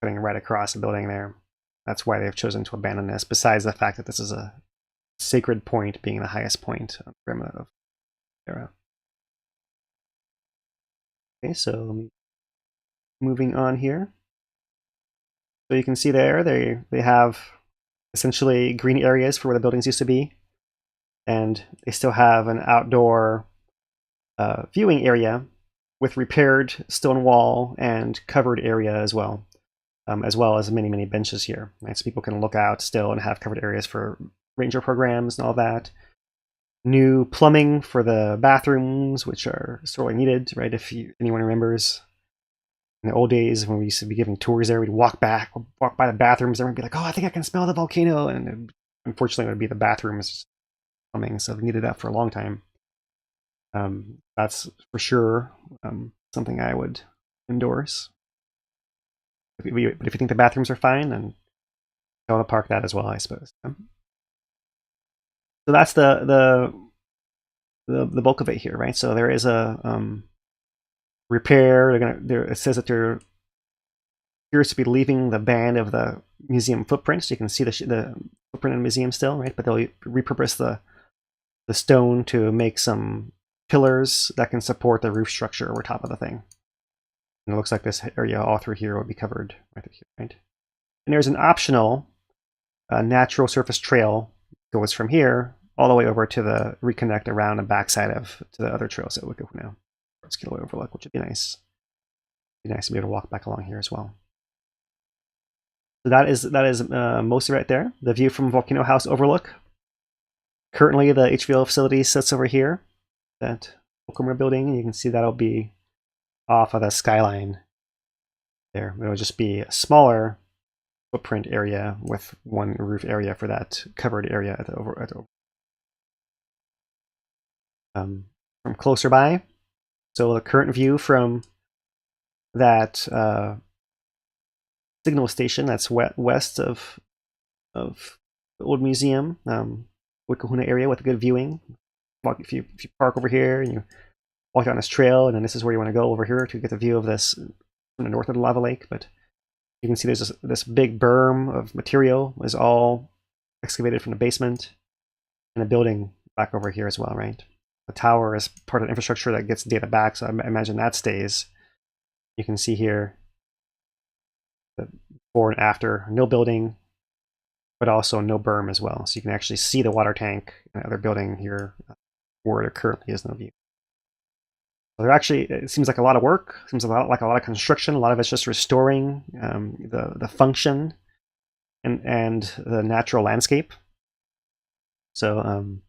cutting right across the building there. That's why they've chosen to abandon this, besides the fact that this is a sacred point, being the highest point on the perimeter of the era. Okay, so moving on here. So you can see there, they have essentially green areas for where the buildings used to be, and they still have an outdoor viewing area with repaired stone wall and covered area as well as many benches here. Right? So people can look out still and have covered areas for ranger programs and all that. New plumbing for the bathrooms, which are sorely needed, right? If anyone remembers, in the old days when we used to be giving tours there, we'd walk by the bathrooms and we'd be like, oh, I think I can smell the volcano. And unfortunately, it would be the bathrooms plumbing, so we needed that for a long time. That's for sure something I would endorse. But if you think the bathrooms are fine, then tell the park that as well, I suppose. So that's the bulk of it here, right? So there is a repair. It says that they're appears to be leaving the band of the museum footprint, so you can see the footprint in the museum still, right? But they'll repurpose the stone to make some pillars that can support the roof structure over top of the thing. And it looks like this area all through here will be covered right through here, right? And there's an optional natural surface trail goes from here all the way over to the reconnect around the backside of to the other trails that we go now. It's Kilauea Overlook, which would be nice. Be nice to be able to walk back along here as well. So that is most of it right there. The view from Volcano House Overlook. Currently, the Hbo Facilities sits over here, that Okuma building, and you can see that'll be off of the skyline there. It'll just be a smaller footprint area with one roof area for that covered area at the from closer by. So the current view from that signal station that's west of the old museum, Wikahuna area with a good viewing. If you park over here and you walk down this trail, and then this is where you want to go over here to get the view of this from the north of the lava lake. But you can see there's this big berm of material is all excavated from the basement, and a building back over here as well, right? The tower is part of the infrastructure that gets data back, so I imagine that stays. You can see here the before and after, no building, but also no berm as well. So you can actually see the water tank and the other building here where there currently is no view. So there actually, it seems like a lot of work. It seems like a lot of construction. A lot of it's just restoring the function and the natural landscape. So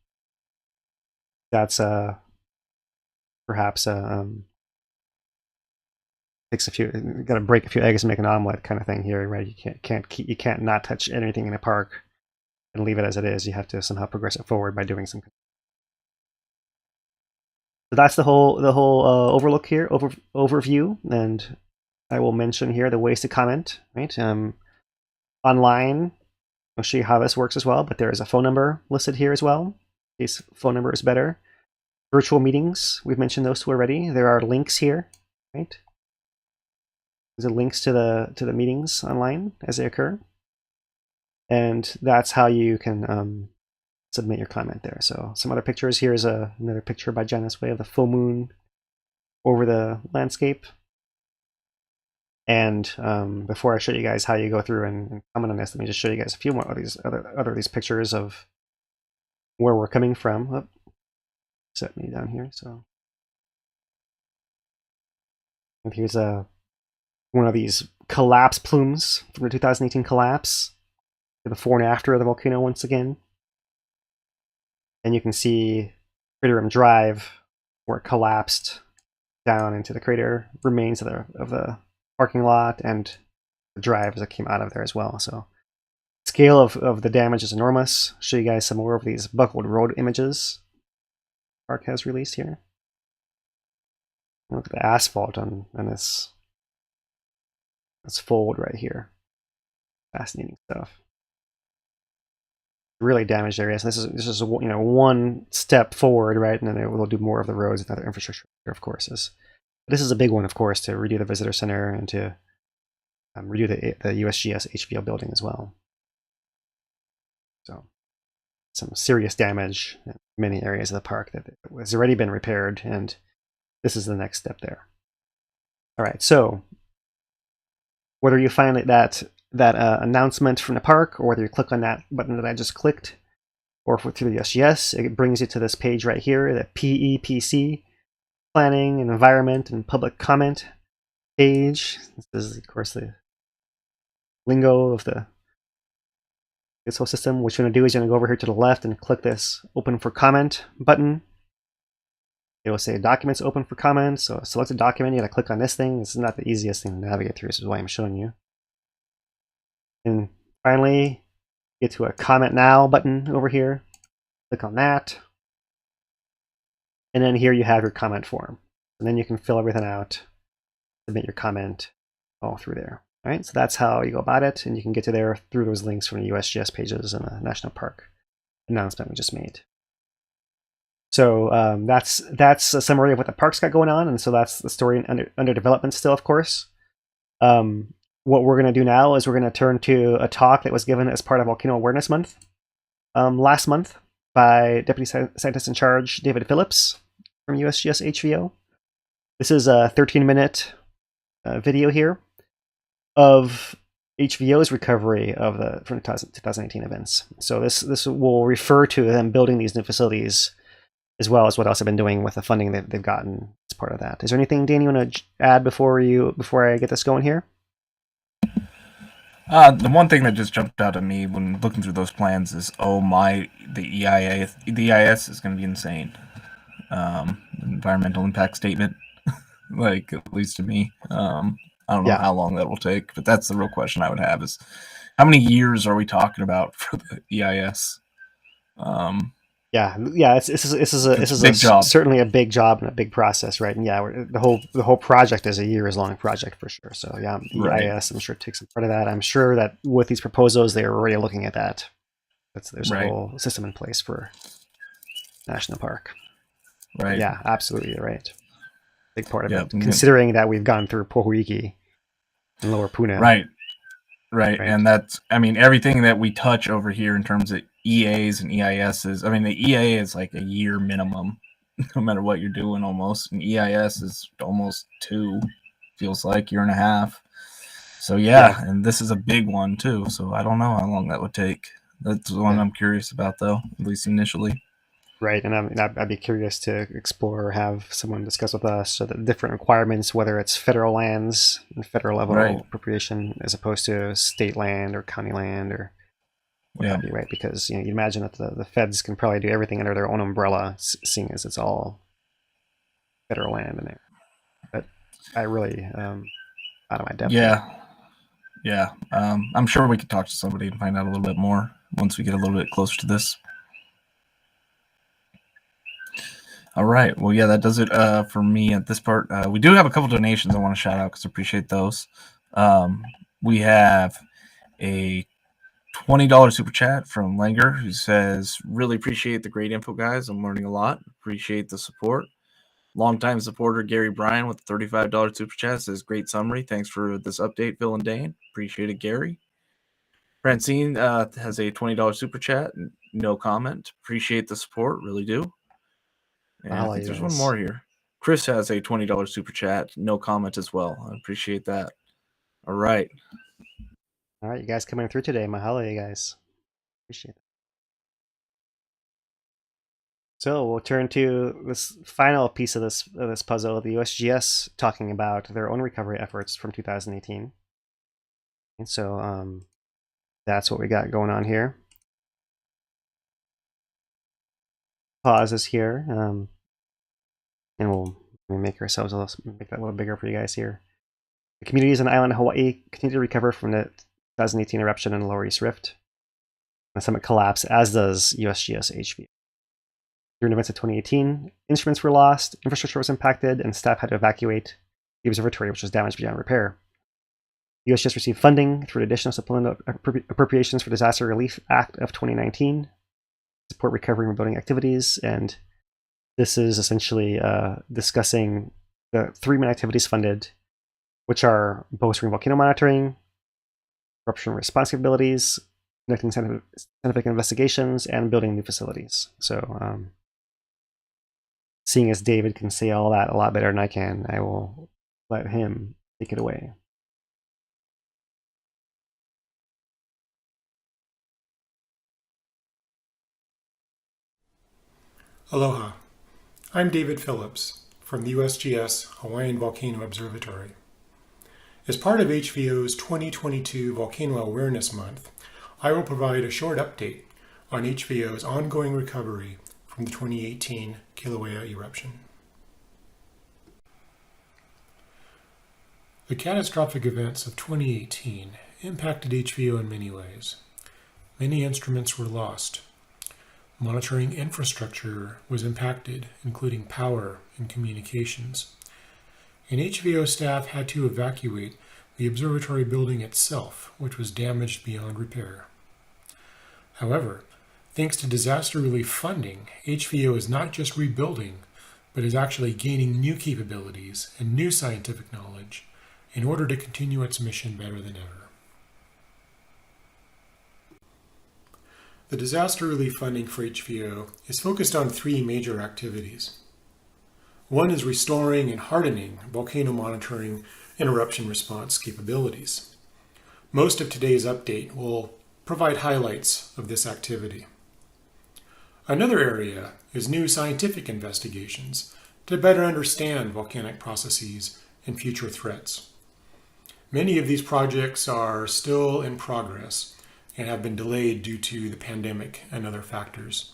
that's perhaps takes a few. Got to break a few eggs and make an omelet kind of thing here, right? You can't not touch anything in a park and leave it as it is. You have to somehow progress it forward by doing some. So that's the whole overlook here, overview, and I will mention here the ways to comment. Right, online, I'll show you how this works as well. But there is a phone number listed here as well, in case phone number is better. Virtual meetings, we've mentioned those two already. There are links here, right? There's links to the meetings online as they occur, and that's how you can submit your comment there. So some other pictures. Here's another picture by Janice Way of the full moon over the landscape. And before I show you guys how you go through and comment on this, let me just show you guys a few more of these other these pictures of where we're coming from. Oh, set me down here. So and here's one of these collapse plumes from the 2018 collapse. The before and after of the volcano once again. And you can see Crater Rim Drive, where it collapsed down into the crater, remains of the parking lot, and the drive as it came out of there as well. So scale of the damage is enormous. I'll show you guys some more of these buckled road images the park has released here. Look at the asphalt on this fold right here. Fascinating stuff. Really damaged areas. This is one step forward, right? And then they'll do more of the roads and other infrastructure, of course. This is a big one, of course, to redo the visitor center and to redo the USGS HVO building as well. So some serious damage in many areas of the park that has already been repaired, and this is the next step there. All right, so whether you find that announcement from the park, or whether you click on that button that I just clicked, or through the USGS, it brings you to this page right here, the PEPC, Planning and Environment and Public Comment page. This is, of course, the lingo of this whole system. What you're going to do is you're going to go over here to the left and click this Open for Comment button. It will say Documents Open for Comment. So select a document, you got to click on this thing. This is not the easiest thing to navigate through. This is why I'm showing you. And finally, get to a Comment Now button over here. Click on that. And then here you have your comment form. And then you can fill everything out, submit your comment all through there. All right, so that's how you go about it. And you can get to there through those links from the USGS pages and the National Park announcement we just made. So that's a summary of what the park's got going on. And so that's the story under development still, of course. What we're going to do now is we're going to turn to a talk that was given as part of Volcano Awareness Month last month by Deputy Scientist in Charge David Phillips from USGS HVO. This is a 13-minute video here of HVO's recovery of the from 2018 events. So this will refer to them building these new facilities, as well as what else they've been doing with the funding that they've gotten as part of that. Is there anything, Dan, you want to add before I get this going here? The one thing that just jumped out at me when looking through those plans is, the EIS is going to be insane. Environmental impact statement, like, at least to me. I don't know how long that will take, but that's the real question I would have is, how many years are we talking about for the EIS? This is certainly a big job and a big process, right? And the whole project is a years-long project for sure. So EIS, I'm sure takes some part of that. I'm sure that with these proposals, they are already looking at that. There's a whole system in place for national park. Right. Yeah, absolutely, you're right. Big part of it, considering that we've gone through Pohuiki and Lower Puna. Right. And that's, everything that we touch over here in terms of EAs and EISs, the EA is like a year minimum, no matter what you're doing almost. And EIS is almost 2, feels like, year and a half. So and this is a big one too. So I don't know how long that would take. That's the one I'm curious about, though, at least initially. Right, and I'd be curious to explore or have someone discuss with us the different requirements, whether it's federal lands and federal level appropriation as opposed to state land or county land or what have you, right? Because you imagine that the feds can probably do everything under their own umbrella, seeing as it's all federal land in there. But I really, out of my depth. Yeah. I'm sure we could talk to somebody and find out a little bit more once we get a little bit closer to this. All right. Well, that does it for me at this part. We do have a couple donations I want to shout out because I appreciate those. We have a $20 super chat from Langer, who says, really appreciate the great info, guys. I'm learning a lot. Appreciate the support. Longtime supporter Gary Bryan with a $35 super chat says, great summary. Thanks for this update, Phil and Dane. Appreciate it, Gary. Francine has a $20 super chat. No comment. Appreciate the support. Really do. And I think there's one more here. Chris has a $20 super chat. No comment as well. I appreciate that. All right, you guys coming through today. Mahalo, you guys. Appreciate it. So we'll turn to this final piece of this puzzle, the USGS talking about their own recovery efforts from 2018. And so that's what we got going on here. Pauses here, and we'll make that a little bigger for you guys here. The communities on the island of Hawaii continue to recover from the 2018 eruption in the Lower East Rift. The summit collapsed, as does USGS HV. During events of 2018, instruments were lost, infrastructure was impacted, and staff had to evacuate the observatory, which was damaged beyond repair. USGS received funding through an additional supplemental appropriations for Disaster Relief Act of 2019, support recovery and rebuilding activities, and this is essentially discussing the 3 main activities funded, which are bolstering volcano monitoring, eruption response capabilities, conducting scientific investigations, and building new facilities. So, seeing as David can say all that a lot better than I can, I will let him take it away. Aloha. I'm David Phillips from the USGS Hawaiian Volcano Observatory. As part of HVO's 2022 Volcano Awareness Month, I will provide a short update on HVO's ongoing recovery from the 2018 Kilauea eruption. The catastrophic events of 2018 impacted HVO in many ways. Many instruments were lost. Monitoring infrastructure was impacted, including power and communications. And HVO staff had to evacuate the observatory building itself, which was damaged beyond repair. However, thanks to disaster relief funding, HVO is not just rebuilding, but is actually gaining new capabilities and new scientific knowledge in order to continue its mission better than ever. The disaster relief funding for HVO is focused on 3 major activities. One is restoring and hardening volcano monitoring and eruption response capabilities. Most of today's update will provide highlights of this activity. Another area is new scientific investigations to better understand volcanic processes and future threats. Many of these projects are still in progress and have been delayed due to the pandemic and other factors.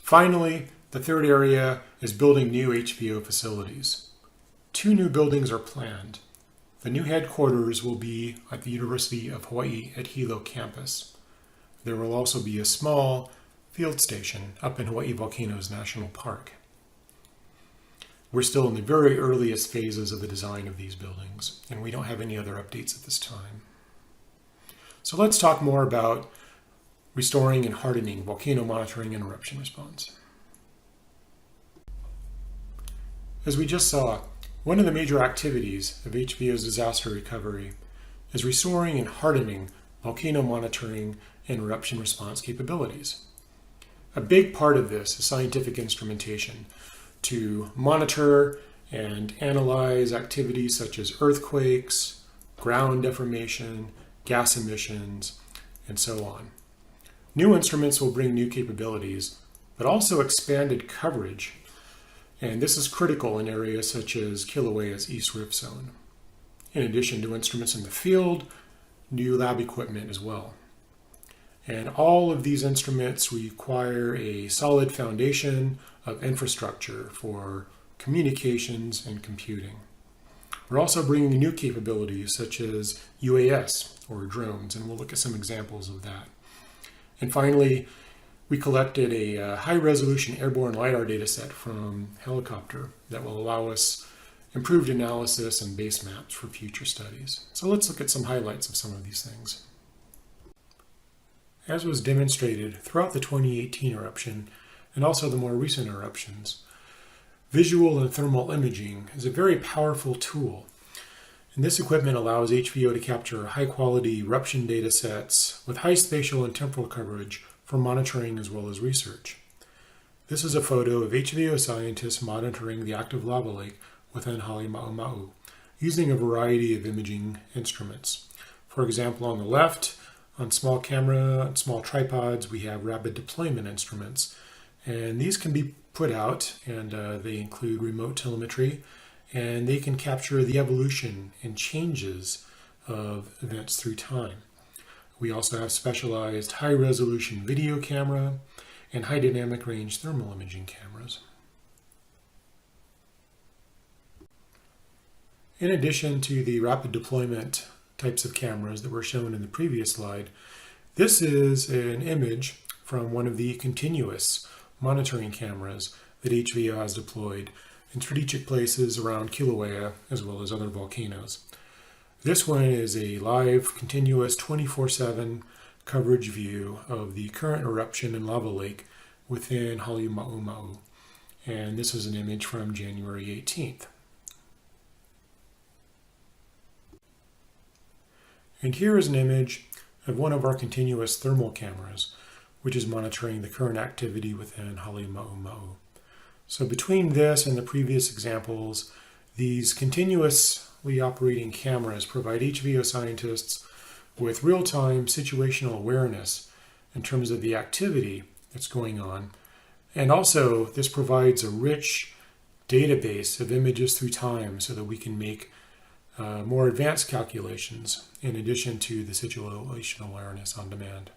Finally, the third area is building new Hbo facilities. 2 new buildings are planned. The new headquarters will be at the University of Hawaii at Hilo campus. There will also be a small field station up in Hawaiʻi Volcanoes National Park. We're still in the very earliest phases of the design of these buildings, and we don't have any other updates at this time. So let's talk more about restoring and hardening volcano monitoring and eruption response. As we just saw, one of the major activities of HBO's disaster recovery is restoring and hardening volcano monitoring and eruption response capabilities. A big part of this is scientific instrumentation to monitor and analyze activities such as earthquakes, ground deformation, gas emissions, and so on. New instruments will bring new capabilities, but also expanded coverage. And this is critical in areas such as Kilauea's East Rift Zone. In addition to instruments in the field, new lab equipment as well. And all of these instruments require a solid foundation of infrastructure for communications and computing. We're also bringing new capabilities such as UAS or drones, and we'll look at some examples of that. And finally, we collected a high-resolution airborne Lidar dataset from helicopter that will allow us improved analysis and base maps for future studies. So let's look at some highlights of some of these things. As was demonstrated throughout the 2018 eruption and also the more recent eruptions, visual and thermal imaging is a very powerful tool. And this equipment allows HVO to capture high-quality eruption data sets with high spatial and temporal coverage for monitoring as well as research. This is a photo of HVO scientists monitoring the active lava lake within Halemaʻumaʻu using a variety of imaging instruments. For example, on the left, on small camera and small tripods, we have rapid deployment instruments. And these can be put out, and they include remote telemetry, and they can capture the evolution and changes of events through time. We also have specialized high-resolution video camera and high dynamic range thermal imaging cameras. In addition to the rapid deployment types of cameras that were shown in the previous slide, this is an image from one of the continuous monitoring cameras that HVO has deployed in strategic places around Kilauea as well as other volcanoes. This one is a live, continuous 24/7 coverage view of the current eruption and lava lake within Halemaʻumaʻu. And this is an image from January 18th. And here is an image of one of our continuous thermal cameras, which is monitoring the current activity within Halemaʻumaʻu. So between this and the previous examples, these continuously operating cameras provide HVO scientists with real-time situational awareness in terms of the activity that's going on. And also, this provides a rich database of images through time so that we can make more advanced calculations in addition to the situational awareness on demand.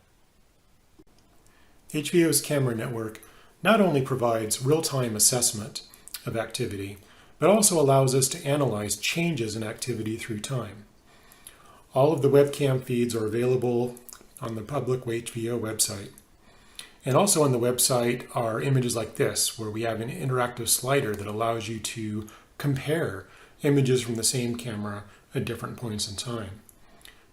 HVO's camera network not only provides real-time assessment of activity, but also allows us to analyze changes in activity through time. All of the webcam feeds are available on the public HVO website. And also on the website are images like this, where we have an interactive slider that allows you to compare images from the same camera at different points in time.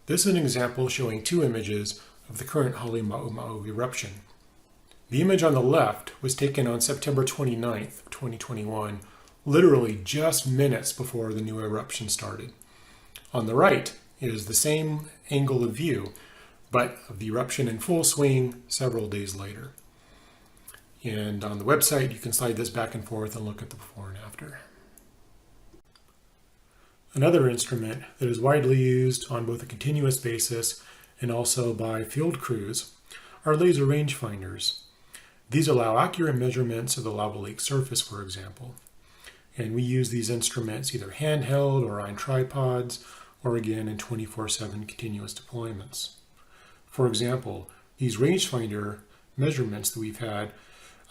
This is an example showing 2 images of the current Halemaʻumaʻu eruption. The image on the left was taken on September 29th, 2021, literally just minutes before the new eruption started. On the right is the same angle of view, but of the eruption in full swing several days later. And on the website, you can slide this back and forth and look at the before and after. Another instrument that is widely used on both a continuous basis and also by field crews are laser rangefinders. These allow accurate measurements of the lava lake surface, for example. And we use these instruments either handheld or on tripods, or again in 24/7 continuous deployments. For example, these rangefinder measurements that we've had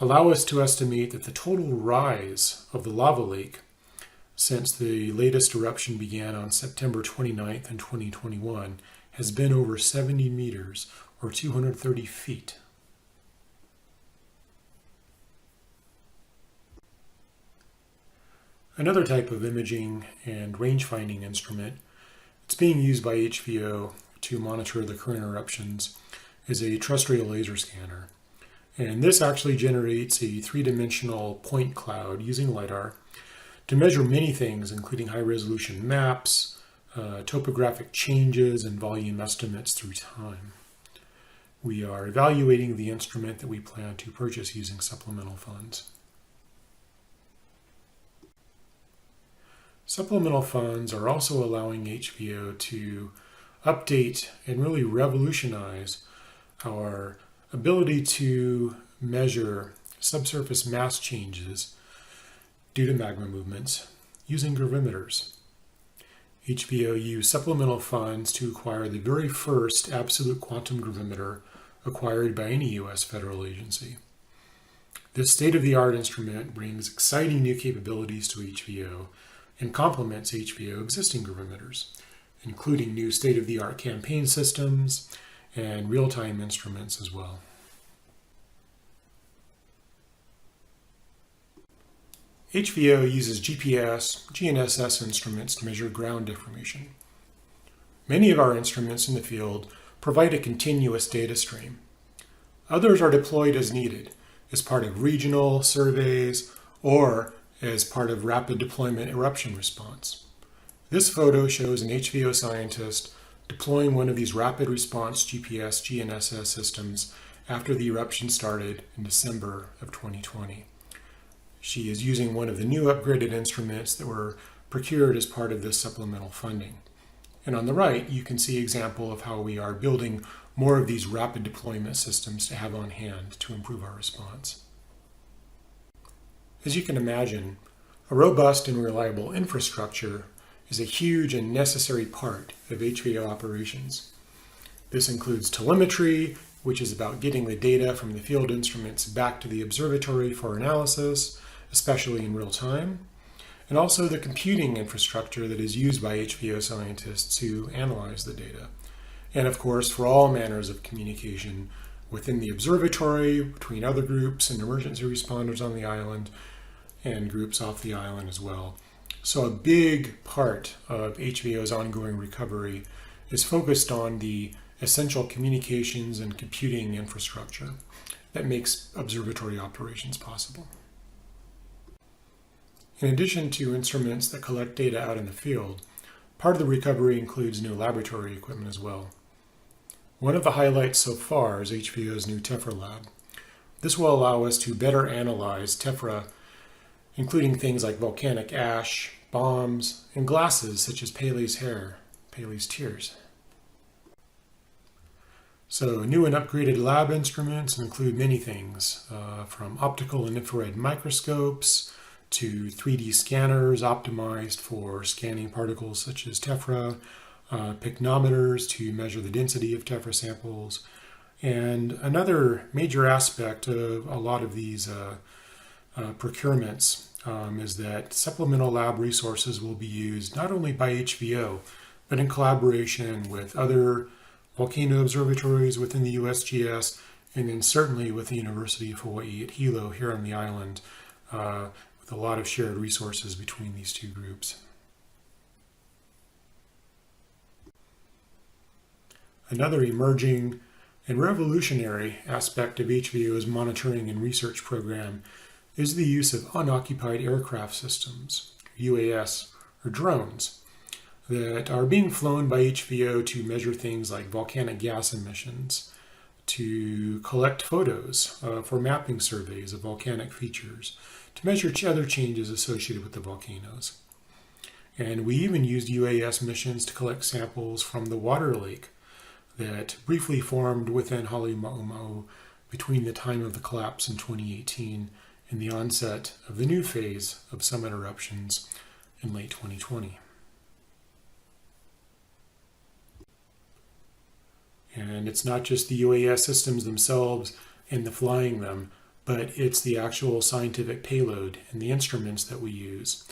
allow us to estimate that the total rise of the lava lake since the latest eruption began on September 29th in 2021 has been over 70 meters or 230 feet. Another type of imaging and range-finding instrument that's being used by HVO to monitor the current eruptions is a terrestrial laser scanner. And this actually generates a three-dimensional point cloud using Lidar to measure many things, including high-resolution maps, topographic changes, and volume estimates through time. We are evaluating the instrument that we plan to purchase using supplemental funds. Supplemental funds are also allowing HVO to update and really revolutionize our ability to measure subsurface mass changes due to magma movements using gravimeters. HVO used supplemental funds to acquire the very first absolute quantum gravimeter acquired by any U.S. federal agency. This state-of-the-art instrument brings exciting new capabilities to HVO and complements HVO existing gravimeters, including new state-of-the-art campaign systems and real-time instruments as well. HVO uses GPS, GNSS instruments to measure ground deformation. Many of our instruments in the field provide a continuous data stream. Others are deployed as needed, as part of regional surveys or as part of rapid deployment eruption response. This photo shows an HVO scientist deploying one of these rapid response GPS GNSS systems after the eruption started in December of 2020. She is using one of the new upgraded instruments that were procured as part of this supplemental funding. And on the right, you can see an example of how we are building more of these rapid deployment systems to have on hand to improve our response. As you can imagine, a robust and reliable infrastructure is a huge and necessary part of HVO operations. This includes telemetry, which is about getting the data from the field instruments back to the observatory for analysis, especially in real time, and also the computing infrastructure that is used by HVO scientists to analyze the data. And of course, for all manners of communication within the observatory, between other groups and emergency responders on the island, and groups off the island as well. So a big part of HVO's ongoing recovery is focused on the essential communications and computing infrastructure that makes observatory operations possible. In addition to instruments that collect data out in the field, part of the recovery includes new laboratory equipment as well. One of the highlights so far is HVO's new Tephra lab. This will allow us to better analyze tephra, including things like volcanic ash, bombs, and glasses such as Pele's hair, Pele's tears. So new and upgraded lab instruments include many things, from optical and infrared microscopes to 3D scanners optimized for scanning particles such as tephra, pycnometers to measure the density of tephra samples. And another major aspect of a lot of these procurements is that supplemental lab resources will be used not only by HVO, but in collaboration with other volcano observatories within the USGS, and then certainly with the University of Hawaii at Hilo here on the island, with a lot of shared resources between these two groups. Another emerging and revolutionary aspect of HVO's monitoring and research program is the use of unoccupied aircraft systems, UAS, or drones, that are being flown by HVO to measure things like volcanic gas emissions, to collect photos for mapping surveys of volcanic features, to measure other changes associated with the volcanoes. And we even used UAS missions to collect samples from the water lake that briefly formed within Halemaʻumaʻu between the time of the collapse in 2018 and the onset of the new phase of summit eruptions in late 2020. And it's not just the UAS systems themselves and the flying them, but it's the actual scientific payload and the instruments that we use.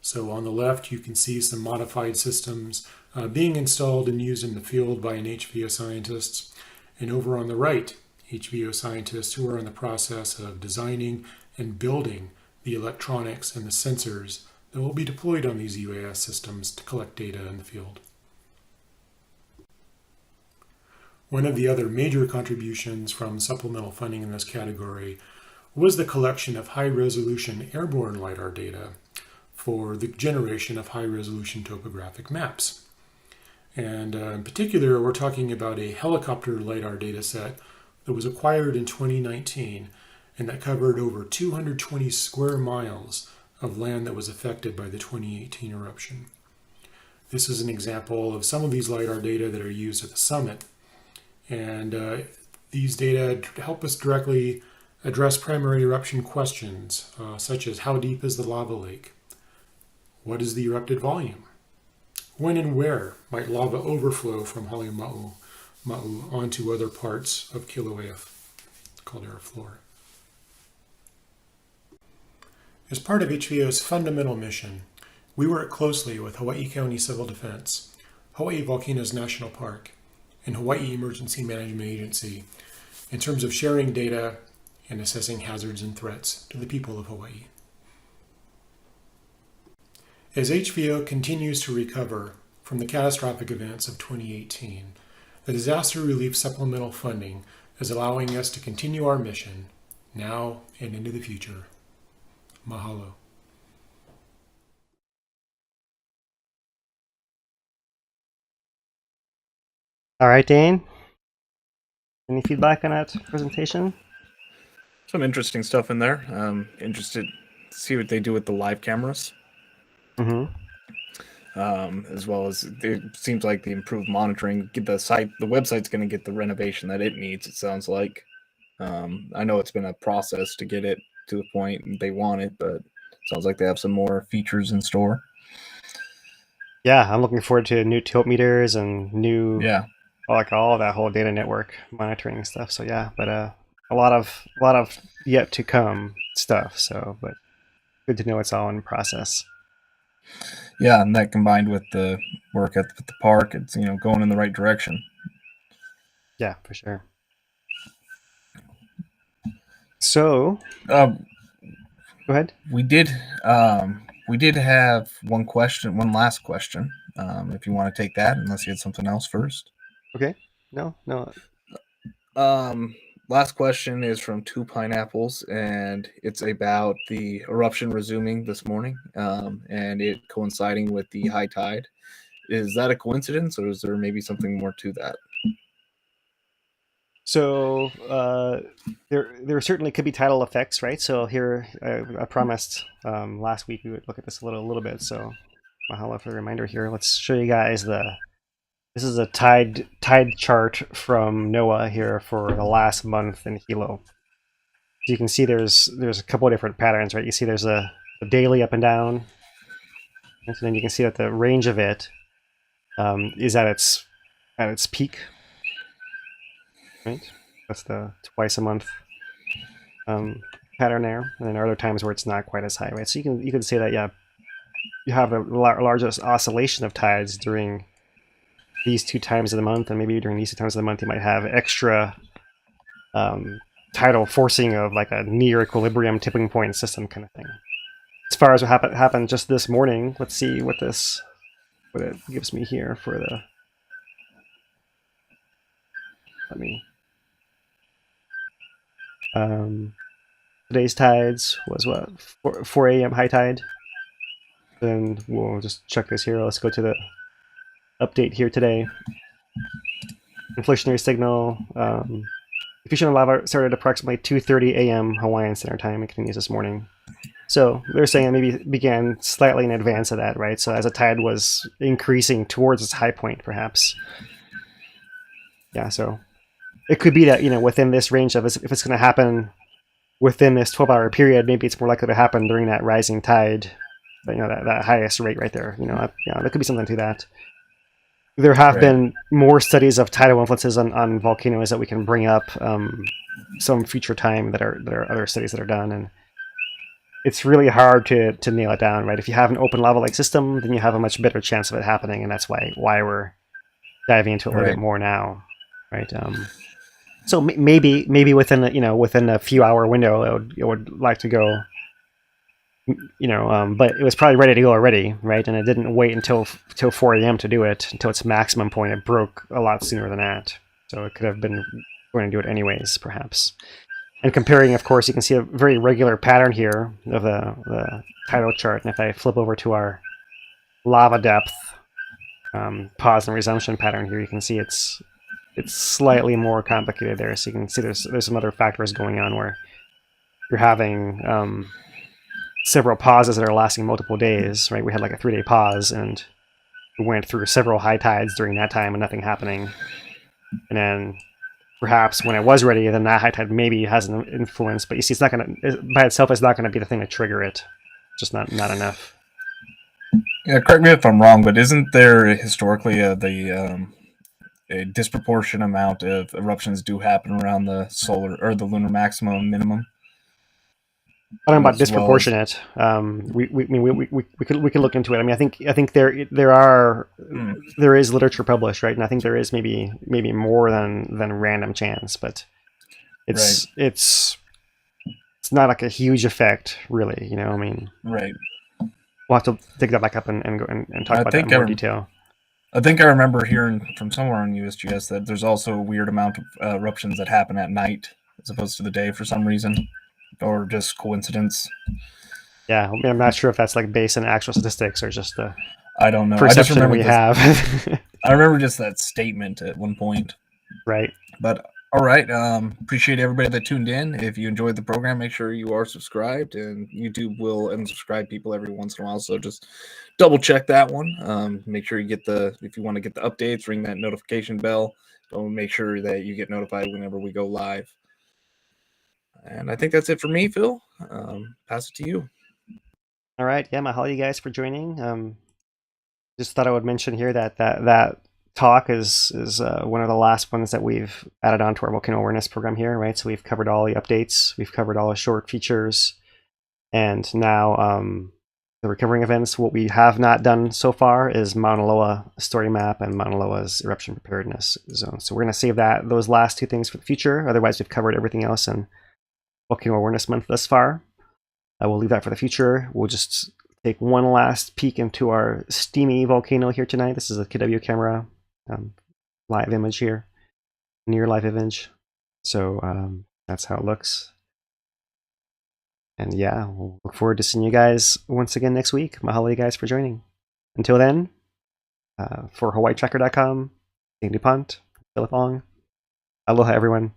So on the left, you can see some modified systems being installed and used in the field by an HVO scientists. And over on the right, HVO scientists who are in the process of designing and building the electronics and the sensors that will be deployed on these UAS systems to collect data in the field. One of the other major contributions from supplemental funding in this category was the collection of high-resolution airborne LiDAR data for the generation of high-resolution topographic maps. And in particular, we're talking about a helicopter LiDAR data set that was acquired in 2019 and that covered over 220 square miles of land that was affected by the 2018 eruption. This is an example of some of these LiDAR data that are used at the summit. And these data help us directly address primary eruption questions, such as how deep is the lava lake? What is the erupted volume? When and where might lava overflow from Halemaʻumaʻu onto other parts of Kilauea caldera floor? As part of HVO's fundamental mission, we work closely with Hawaii County Civil Defense, Hawaiʻi Volcanoes National Park, and Hawaii Emergency Management Agency in terms of sharing data and assessing hazards and threats to the people of Hawaii. As HVO continues to recover from the catastrophic events of 2018, the disaster relief supplemental funding is allowing us to continue our mission now and into the future. Mahalo. All right, Dane. Any feedback on that presentation? Some interesting stuff in there. Interested to see what they do with the live cameras. Mm-hmm. As well as it seems like the improved monitoring. The website's going to get the renovation that it needs, it sounds like. I know it's been a process to get it to the point they want it, but it sounds like they have some more features in store. Yeah, I'm looking forward to new tilt meters and new, like all that whole data network monitoring stuff. So yeah, but a lot of yet to come stuff. So, but good to know it's all in process. Yeah, and that combined with the work at the park, it's going in the right direction. Yeah, for sure. So, go ahead. We did have one last question. If you want to take that, unless you had something else first. Okay. No. Last question is from Two Pineapples, and it's about the eruption resuming this morning, and it coinciding with the high tide. Is that a coincidence, or is there maybe something more to that? So there certainly could be tidal effects, right? So here I promised last week we would look at this a little bit. So mahalo for the reminder here. Let's show you guys this is a tide chart from NOAA here for the last month in Hilo. So you can see there's a couple of different patterns, right? You see there's a daily up and down, and so then you can see that the range of it is at its peak. Right, that's the twice a month pattern there, and then there are other times where it's not quite as high, right? So you can say that you have a largest oscillation of tides during these two times of the month, and maybe during these two times of the month you might have extra tidal forcing of like a near equilibrium tipping point system kind of thing. As far as what happened just this morning, let's see what it gives me here for the. Today's tides was what 4 a.m. high tide. Then we'll just check this here. Let's go to the update here today. Inflationary signal. Diffusion of lava started approximately 2:30 a.m. Hawaiian Standard Time and continues this morning. So they're saying it maybe began slightly in advance of that, right? So as the tide was increasing towards its high point, perhaps. Yeah, so it could be that, within this range of, if it's going to happen within this 12-hour period, maybe it's more likely to happen during that rising tide, that highest rate right there. There could be something to that. There have been more studies of tidal influences on volcanoes that we can bring up some future time that are other studies that are done, and it's really hard to nail it down, right? If you have an open lava lake system, then you have a much better chance of it happening, and that's why we're diving into it a little bit more now, right? So maybe within a few hour window, it would like to go, but it was probably ready to go already, right? And it didn't wait until 4 a.m. to do it, until its maximum point. It broke a lot sooner than that, so it could have been going to do it anyways, perhaps. And comparing, of course, you can see a very regular pattern here of the tidal chart. And if I flip over to our lava depth pause and resumption pattern here, you can see it's slightly more complicated there. So you can see there's some other factors going on where you're having several pauses that are lasting multiple days, right? We had like a 3-day pause, and we went through several high tides during that time and nothing happening. And then perhaps when it was ready, then that high tide maybe has an influence, but you see, it's not going to, by itself, it's not going to be the thing to trigger it. Just not enough. Yeah, correct me if I'm wrong, but isn't there historically a disproportionate amount of eruptions do happen around the solar or the lunar maximum and minimum? Talking about disproportionate, we could look into it. I mean, I think there is literature published, right? And I think there is maybe more than random chance, but it's not like a huge effect, really. I mean, right. We'll have to dig that back up and go and talk about that in more detail. I think I remember hearing from somewhere on USGS that there's also a weird amount of eruptions that happen at night as opposed to the day for some reason. Or just coincidence. Yeah, I mean, I'm not sure if that's like based on actual statistics or just the I don't know. Perception I just remember we have. I remember just that statement at one point. Right. But all right. Appreciate everybody that tuned in. If you enjoyed the program, make sure you are subscribed, and YouTube will unsubscribe people every once in a while. So just double check that one. Make sure you get if you want to get the updates, ring that notification bell. Don't make sure that you get notified whenever we go live. And I think that's it for me, Phil. Pass it to you. All right. Yeah, mahalo you guys for joining. Just thought I would mention here that talk is one of the last ones that we've added on to our volcano awareness program here, right? So we've covered all the updates, we've covered all the short features, and now the recovering events. What we have not done so far is Maunaloa story map and Maunaloa's eruption preparedness zone. So we're going to save those last two things for the future. Otherwise, we've covered everything else in Volcano Awareness Month thus far. I will leave that for the future. We'll just take one last peek into our steamy volcano here tonight. This is a KW camera live image here, near live image. So that's how it looks. And yeah, we'll look forward to seeing you guys once again next week. Mahalo you guys for joining. Until then, for HawaiiTracker.com, Dane DuPont, Philip Ong. Aloha everyone.